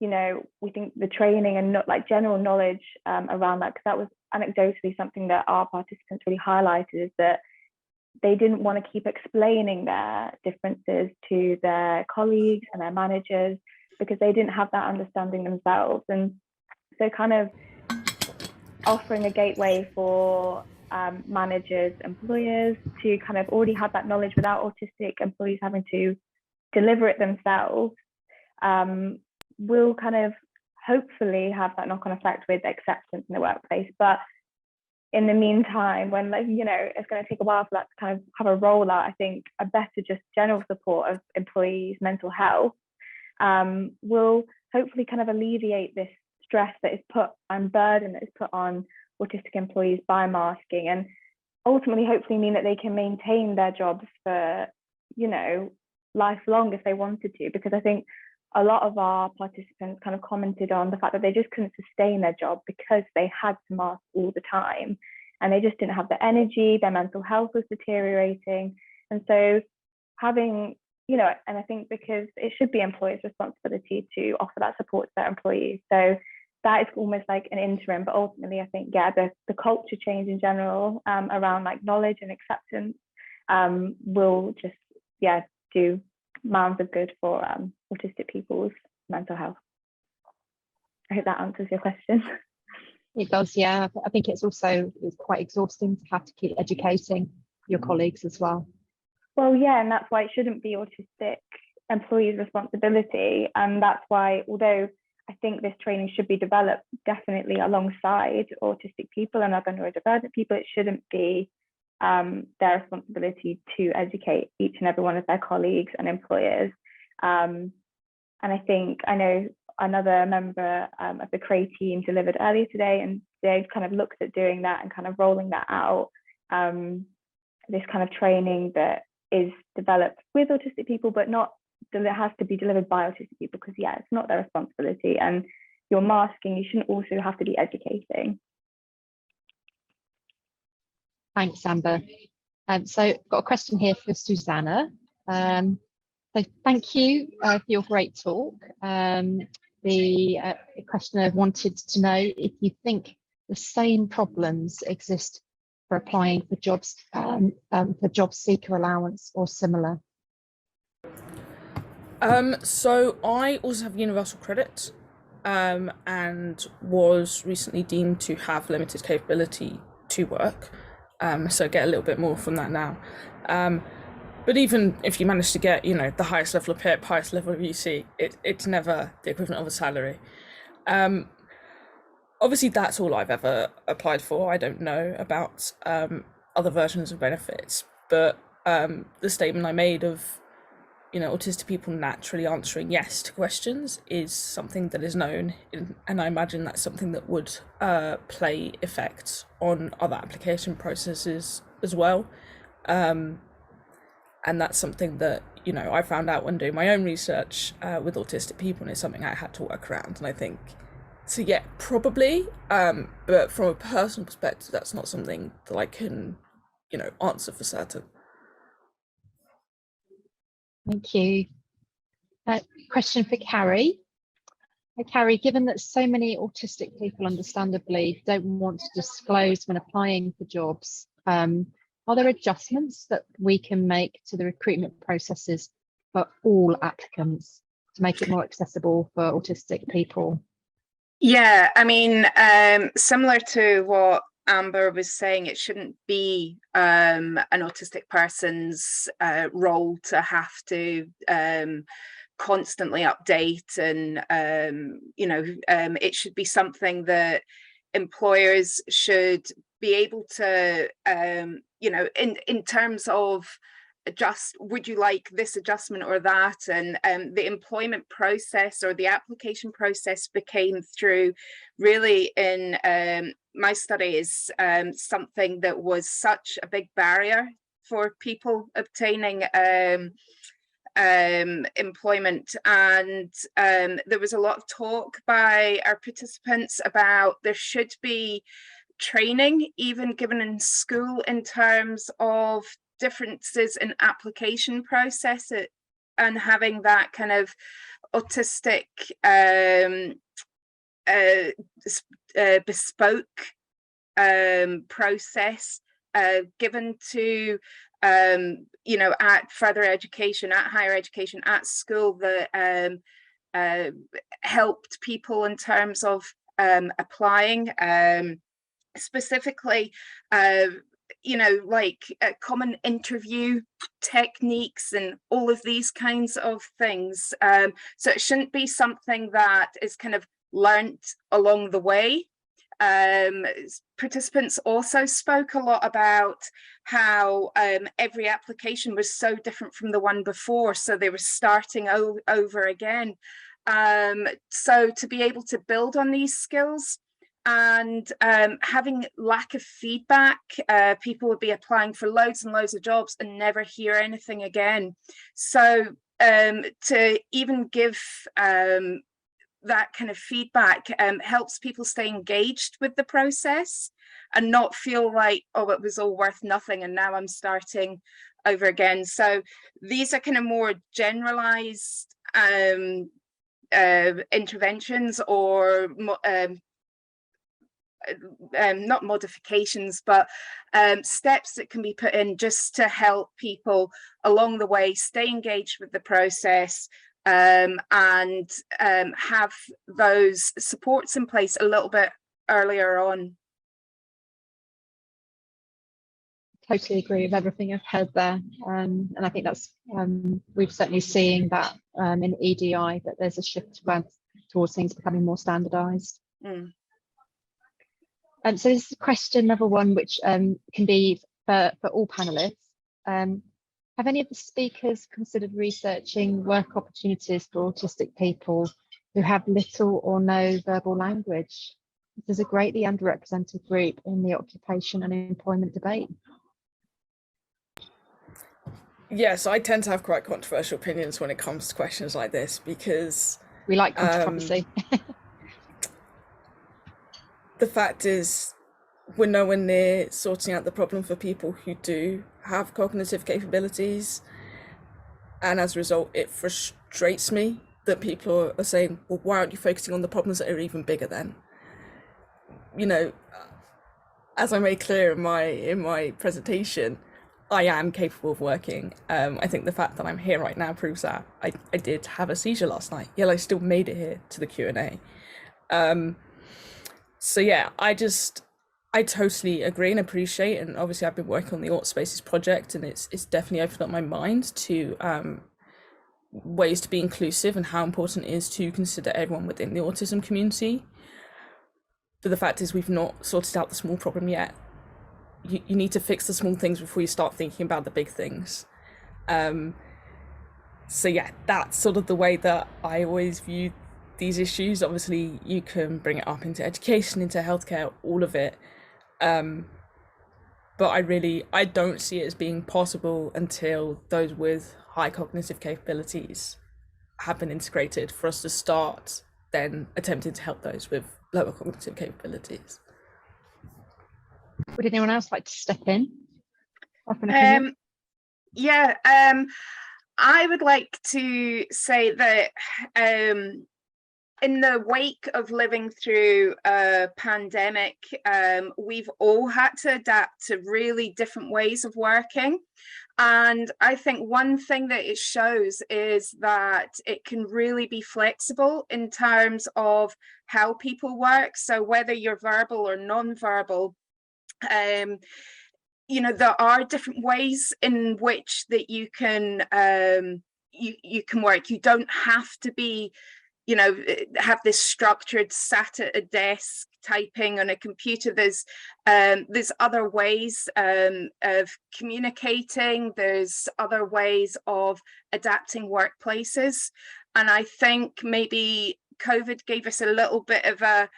you know, we think the training and not like general knowledge around that, because that was anecdotally something that our participants really highlighted, is that they didn't want to keep explaining their differences to their colleagues and their managers because they didn't have that understanding themselves. And so kind of offering a gateway for managers, employers to kind of already have that knowledge without autistic employees having to deliver it themselves will kind of hopefully have that knock-on effect with acceptance in the workplace. But in the meantime, when, like, you know, it's going to take a while for that to kind of have a rollout, I think a better just general support of employees' mental health will hopefully kind of alleviate this stress that is put and burden that is put on autistic employees by masking, and ultimately hopefully mean that they can maintain their jobs for, you know, lifelong if they wanted to. Because I think a lot of our participants kind of commented on the fact that they just couldn't sustain their job because they had to mask all the time, and they just didn't have the energy, their mental health was deteriorating. And so having, and I think because it should be employers' responsibility to offer that support to their employees. So that is almost like an interim, but ultimately I think, the culture change in general around like knowledge and acceptance will just, do mounds of good for autistic people's mental health. I hope that answers your question. It does, yeah. I think it's quite exhausting to have to keep educating your colleagues as well. Well, yeah, and that's why it shouldn't be autistic employees' responsibility. And that's why, although I think this training should be developed definitely alongside autistic people and other neurodivergent people, it shouldn't be their responsibility to educate each and every one of their colleagues and employers. And I know another member of the CRAE team delivered earlier today, and they've kind of looked at doing that and kind of rolling that out, this kind of training that is developed with autistic people, but not that it has to be delivered by autistic people, because it's not their responsibility. And you're masking, you shouldn't also have to be educating. Thanks, Amber. So I've got a question here for Susanna. So thank you for your great talk. The questioner wanted to know if you think the same problems exist for applying for jobs, for job seeker allowance or similar. So I also have universal credit and was recently deemed to have limited capability to work. So I get a little bit more from that now. But even if you manage to get, the highest level of PIP, highest level of UC, it's never the equivalent of a salary. Obviously, that's all I've ever applied for. I don't know about other versions of benefits, but the statement I made of, autistic people naturally answering yes to questions is something that is known, and I imagine that's something that would play effects on other application processes as well. And that's something that, I found out when doing my own research with autistic people, and it's something I had to work around. And I think, so yeah, probably, but from a personal perspective, that's not something that I can, answer for certain. Thank you. Question for Carrie. Carrie, given that so many autistic people understandably don't want to disclose when applying for jobs, are there adjustments that we can make to the recruitment processes for all applicants to make it more accessible for autistic people? Yeah, I mean, similar to what Amber was saying, it shouldn't be an autistic person's role to have to constantly update, and it should be something that employers should be able to in terms of would you like this adjustment or that, and the employment process or the application process became through really in my study is something that was such a big barrier for people obtaining employment, and there was a lot of talk by our participants about there should be training even given in school in terms of differences in application process and having that kind of autistic bespoke process given to at further education, at higher education, at school, that helped people in terms of applying, specifically common interview techniques and all of these kinds of things. So it shouldn't be something that is kind of learnt along the way. Participants also spoke a lot about how every application was so different from the one before, so they were starting over again. So to be able to build on these skills, and having lack of feedback, people would be applying for loads and loads of jobs and never hear anything again. So to even give that kind of feedback helps people stay engaged with the process and not feel like, oh, it was all worth nothing and now I'm starting over again. So these are kind of more generalized interventions, or not modifications, but steps that can be put in just to help people along the way stay engaged with the process, and have those supports in place a little bit earlier on. Totally agree with everything I've heard there, and I think that's we've certainly seen that in EDI, that there's a shift towards things becoming more standardized. So this is question number one, which can be for all panelists. Have any of the speakers considered researching work opportunities for autistic people who have little or no verbal language? This is a greatly underrepresented group in the occupation and employment debate. Yes, I tend to have quite controversial opinions when it comes to questions like this, because we like controversy. The fact is, we're nowhere near sorting out the problem for people who do have cognitive capabilities, and as a result it frustrates me that people are saying, well, why aren't you focusing on the problems that are even bigger then? You know, as I made clear in my presentation, I am capable of working. I think the fact that I'm here right now proves that. I did have a seizure last night, yet I still made it here to the Q&A. So yeah, I totally agree and appreciate, and obviously I've been working on the Aut Spaces project, and it's definitely opened up my mind to ways to be inclusive and how important it is to consider everyone within the autism community. But the fact is, we've not sorted out the small problem yet. You need to fix the small things before you start thinking about the big things. So yeah, that's sort of the way that I always view these issues. Obviously you can bring it up into education, into healthcare, all of it, but I don't see it as being possible until those with high cognitive capabilities have been integrated for us to start then attempting to help those with lower cognitive capabilities. Would anyone else like to step in? Yeah, I would like to say that in the wake of living through a pandemic, we've all had to adapt to really different ways of working. And I think one thing that it shows is that it can really be flexible in terms of how people work. So whether you're verbal or non-verbal, you know, there are different ways in which that you can you can work. You don't have to be, you know, have this structured sat at a desk typing on a computer. There's other ways of communicating. There's other ways of adapting workplaces, and I think maybe COVID gave us a little bit of a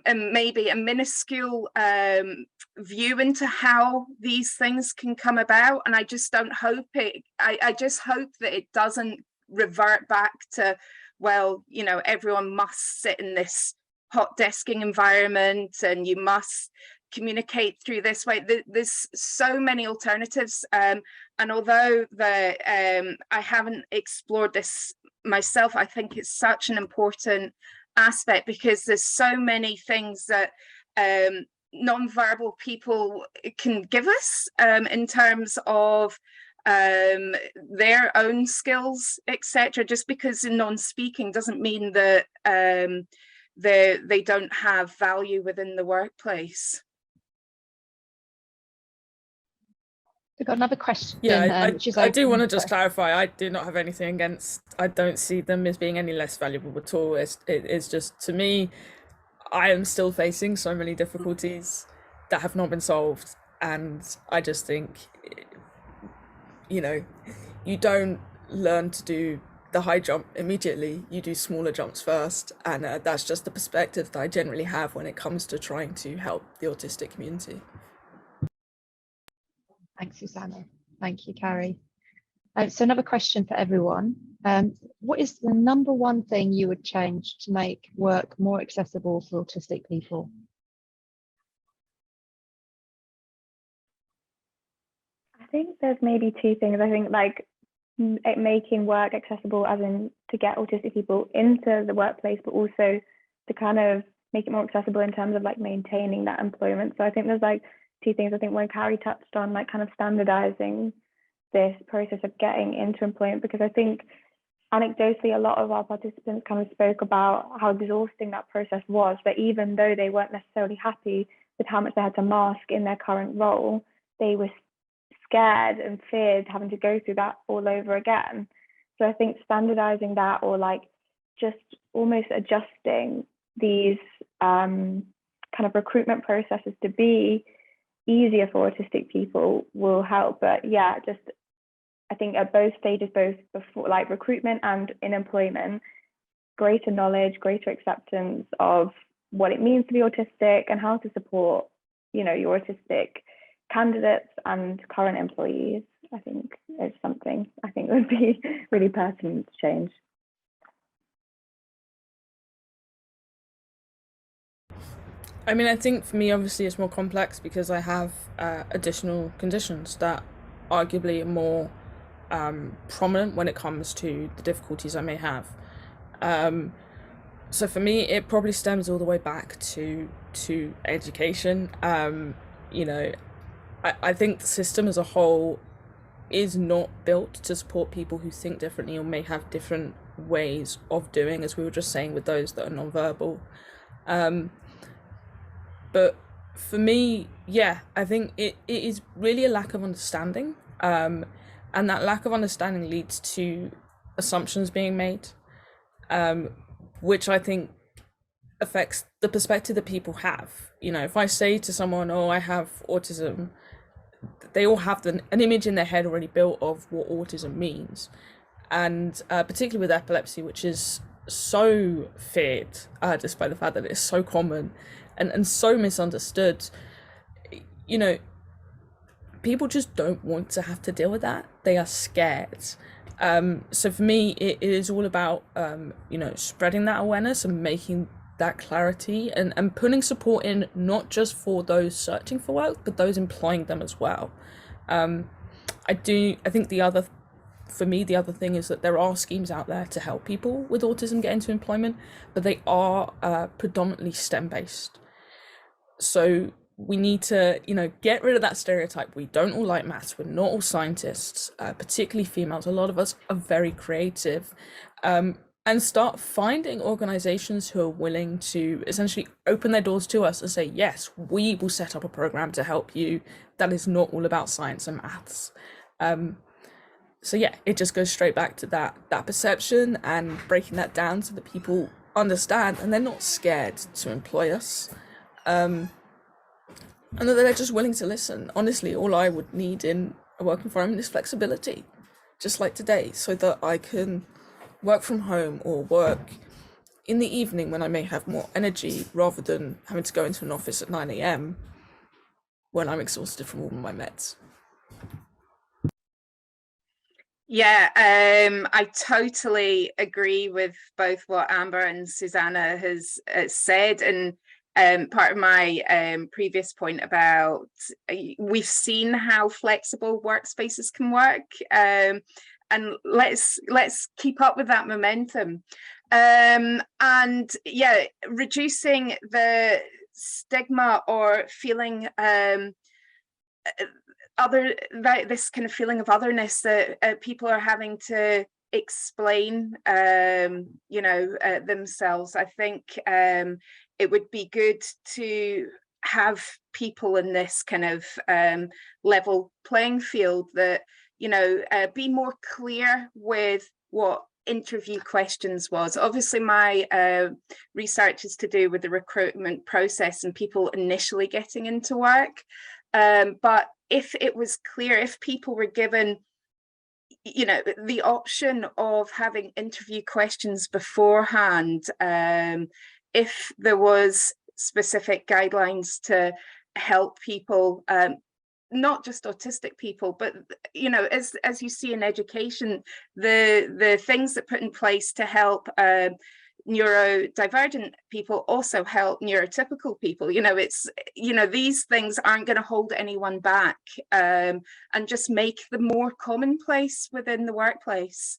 maybe a minuscule view into how these things can come about, and I just don't hope it. I just hope that it doesn't revert back to, well, you know, everyone must sit in this hot desking environment and you must communicate through this way. There's so many alternatives, and although I haven't explored this myself, I think it's such an important aspect, because there's so many things that non-verbal people can give us in terms of their own skills, etc. Just because in non-speaking doesn't mean that they don't have value within the workplace. We've got another question. Yeah, I do want to just clarify, I do not have anything against, I don't see them as being any less valuable at all. It's just, to me, I am still facing so many difficulties that have not been solved, and I just think, you know, you don't learn to do the high jump immediately, you do smaller jumps first, and that's just the perspective that I generally have when it comes to trying to help the autistic community. Thanks, Susanna. Thank you, Carrie. So another question for everyone. What is the number one thing you would change to make work more accessible for autistic people? I think there's maybe two things. I think like making work accessible, as in to get autistic people into the workplace, but also to kind of make it more accessible in terms of like maintaining that employment. So I think there's like two things. I think when Carrie touched on like kind of standardizing this process of getting into employment, because I think anecdotally a lot of our participants kind of spoke about how exhausting that process was, that even though they weren't necessarily happy with how much they had to mask in their current role, they were scared and feared having to go through that all over again. So I think standardizing that, or like just almost adjusting these kind of recruitment processes to be easier for autistic people will help. But yeah, just I think at both stages, both before like recruitment and in employment, greater knowledge, greater acceptance of what it means to be autistic and how to support, you know, your autistic candidates and current employees, I think is something I think would be really pertinent to change. I mean, I think for me, obviously, it's more complex because I have additional conditions that arguably are more prominent when it comes to the difficulties I may have. So for me, it probably stems all the way back to education. You know, I think the system as a whole is not built to support people who think differently or may have different ways of doing, as we were just saying with those that are nonverbal. But for me, yeah, I think it is really a lack of understanding. And that lack of understanding leads to assumptions being made, which I think affects the perspective that people have. You know, if I say to someone, oh, I have autism, they all have an image in their head already built of what autism means. And particularly with epilepsy, which is so feared, despite the fact that it's so common and so misunderstood, you know, people just don't want to have to deal with that. They are scared. So for me, it is all about, you know, spreading that awareness and making that clarity and putting support in, not just for those searching for work, but those employing them as well. I think the other thing is that there are schemes out there to help people with autism get into employment, but they are predominantly STEM-based. So we need to, you know, get rid of that stereotype. We don't all like maths. We're not all scientists, particularly females. A lot of us are very creative, and start finding organizations who are willing to essentially open their doors to us and say, yes, we will set up a program to help you that is not all about science and maths. So yeah, it just goes straight back to that perception and breaking that down so that people understand and they're not scared to employ us. And that they're just willing to listen. Honestly, all I would need in a work environment is flexibility, just like today, so that I can work from home or work in the evening when I may have more energy, rather than having to go into an office at 9 a.m. when I'm exhausted from all of my meds. Yeah, I totally agree with both what Amber and Susanna has said, and part of my previous point about we've seen how flexible workspaces can work, and let's keep up with that momentum, and yeah, reducing the stigma or feeling this kind of feeling of otherness that people are having to explain you know, themselves. I think it would be good to have people in this kind of level playing field, that, you know, be more clear with what interview questions was. Obviously my research is to do with the recruitment process and people initially getting into work, but if it was clear, if people were given, you know, the option of having interview questions beforehand, if there was specific guidelines to help people not just autistic people, but you know, as you see in education, the things that put in place to help neurodivergent people also help neurotypical people. You know, it's, you know, these things aren't going to hold anyone back, and just make them more commonplace within the workplace.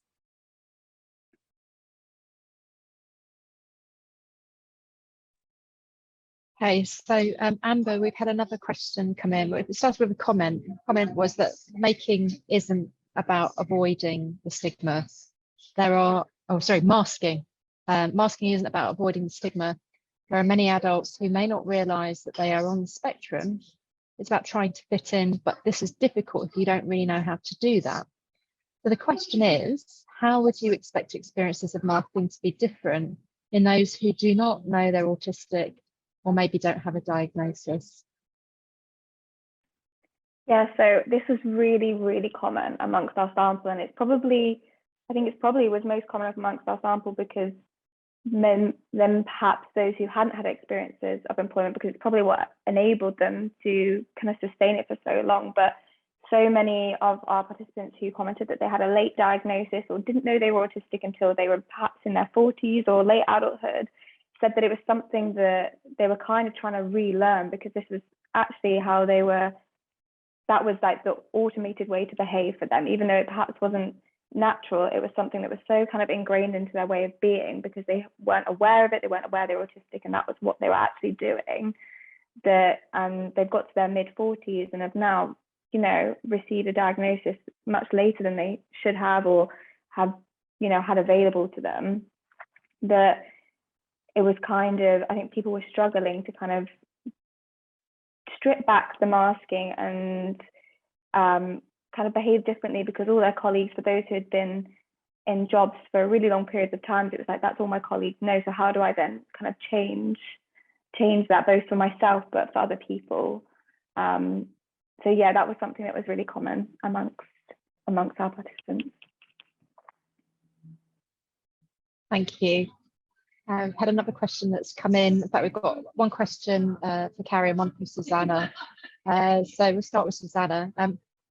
Okay, so Amber, we've had another question come in. It starts with a comment. The comment was that making isn't about avoiding the stigma. Masking. Masking isn't about avoiding the stigma. There are many adults who may not realise that they are on the spectrum. It's about trying to fit in, but this is difficult if you don't really know how to do that. So the question is, how would you expect experiences of masking to be different in those who do not know they're autistic or maybe don't have a diagnosis? Yeah, so this was really, really common amongst our sample, and it's probably, I think it's probably was most common amongst our sample because then perhaps those who hadn't had experiences of employment, because it's probably what enabled them to kind of sustain it for so long. But so many of our participants who commented that they had a late diagnosis or didn't know they were autistic until they were perhaps in their 40s or late adulthood, said that it was something that they were kind of trying to relearn, because this was actually how they were, that was like the automated way to behave for them, even though it perhaps wasn't natural. It was something that was so kind of ingrained into their way of being because they weren't aware of it, they weren't aware they were autistic, and that was what they were actually doing. They've got to their mid-40s and have now, you know, received a diagnosis much later than they should have or have, you know, had available to them. That it was kind of, I think people were struggling to kind of strip back the masking and kind of behave differently, because all their colleagues, for those who had been in jobs for really long periods of time, it was like, that's all my colleagues know. So how do I then kind of change that, both for myself but for other people? So yeah, that was something that was really common amongst our participants. Thank you. I've had another question that's come in. In fact, we've got one question for Carrie and one from Susanna. So we'll start with Susanna.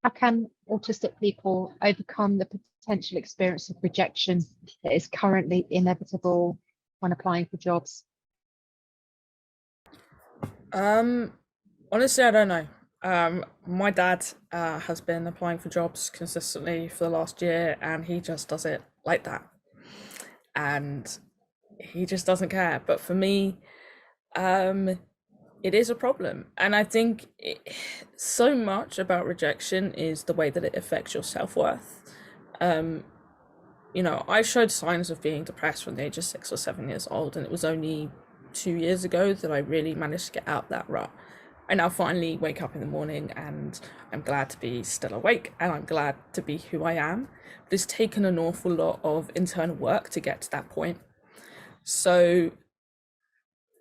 How can autistic people overcome the potential experience of rejection that is currently inevitable when applying for jobs? Honestly, I don't know. My dad has been applying for jobs consistently for the last year, and he just does it like that. And he just doesn't care. But for me, it is a problem. And I think so much about rejection is the way that it affects your self-worth. You know, I showed signs of being depressed from the age of 6 or 7 years old, and it was only 2 years ago that I really managed to get out of that rut. I now finally wake up in the morning and I'm glad to be still awake, and I'm glad to be who I am. But it's taken an awful lot of internal work to get to that point. So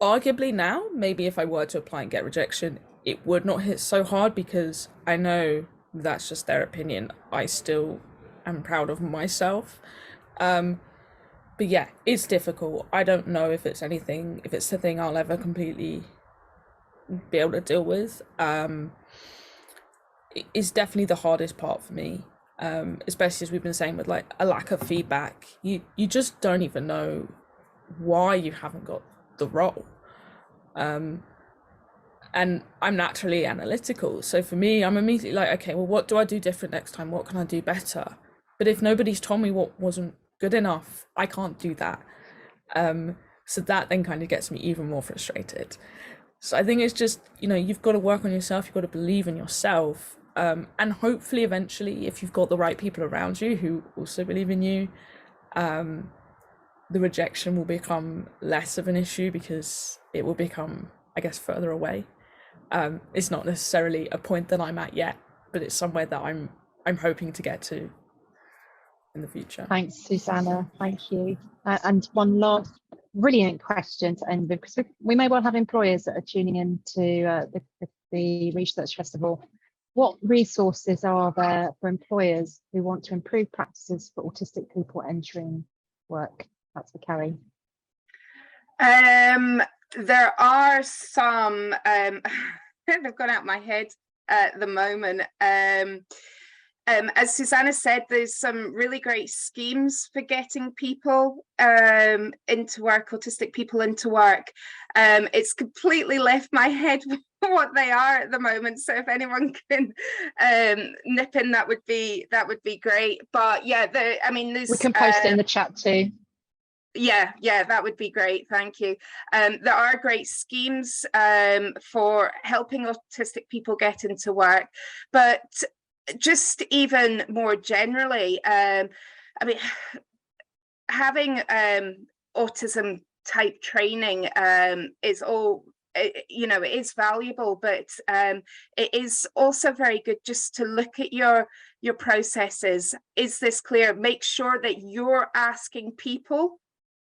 arguably now, maybe if I were to apply and get rejection, it would not hit so hard, because I know that's just their opinion. I still am proud of myself. But yeah, it's difficult. I don't know if it's the thing I'll ever completely be able to deal with. It's definitely the hardest part for me, especially as we've been saying with like a lack of feedback. You just don't even know why you haven't got the role. And I'm naturally analytical, so for me, I'm immediately like, okay, well, what do I do different next time? What can I do better? But if nobody's told me what wasn't good enough, I can't do that. So that then kind of gets me even more frustrated. So I think it's just, you know, you've got to work on yourself, you've got to believe in yourself, and hopefully eventually, if you've got the right people around you who also believe in you, the rejection will become less of an issue, because it will become, I guess, further away. It's not necessarily a point that I'm at yet, but it's somewhere that I'm hoping to get to in the future. Thanks, Susanna. Thank you. And one last brilliant question to end with, because we may well have employers that are tuning in to the Research Festival. What resources are there for employers who want to improve practices for autistic people entering work? That's for Carrie. There are some, they've gone out my head. at the moment. As Susanna said, there's some really great schemes for getting people into work, autistic people into work. It's completely left my head what they are at the moment. So if anyone can nip in, that would be great. But yeah, there's, we can post it in the chat too. Yeah, that would be great. Thank you. There are great schemes for helping autistic people get into work, but just even more generally, having autism type training is all, it is valuable, but it is also very good just to look at your processes. Is this clear? Make sure that you're asking people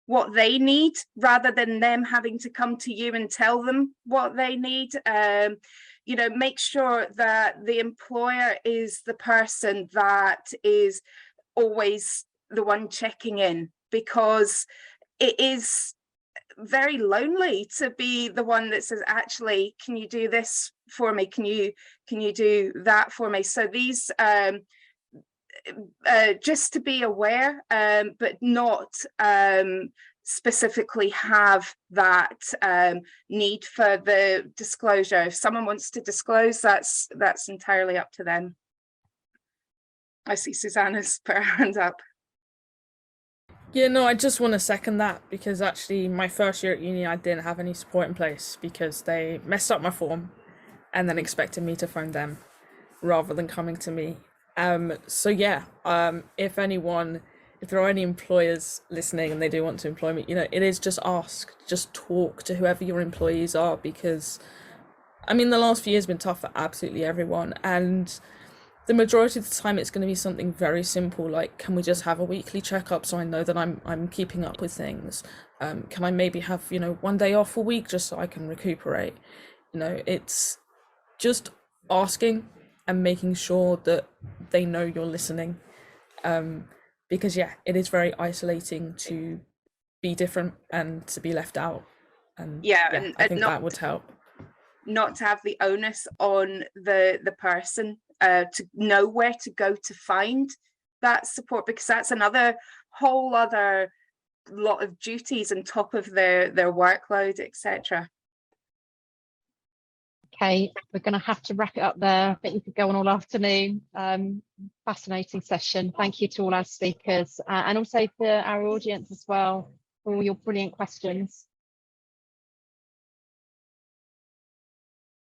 what they need rather than them having to come to you and tell them what they need. Make sure that the employer is the person that is always the one checking in, because it is very lonely to be the one that says, actually, can you do this for me? Can you do that for me? So these just to be aware, but not specifically have that need for the disclosure. If someone wants to disclose, that's entirely up to them. I see Susanna's put her hand up. Yeah, no, I just want to second that, because actually my first year at uni I didn't have any support in place because they messed up my form and then expected me to phone them rather than coming to me. So yeah, if there are any employers listening and they do want to employ me, it is just talk to whoever your employees are, because the last few years have been tough for absolutely everyone, and the majority of the time it's going to be something very simple, like, can we just have a weekly checkup so I know that I'm keeping up with things? Can I maybe have one day off a week just so I can recuperate? It's just asking and making sure that they know you're listening, because yeah, it is very isolating to be different and to be left out, and I think that would help. Not to have the onus on the person to know where to go to find that support, because that's another whole other lot of duties on top of their workload, etc. Okay, we're going to have to wrap it up there. I think we could go on all afternoon. Fascinating session. Thank you to all our speakers, and also for our audience as well for all your brilliant questions.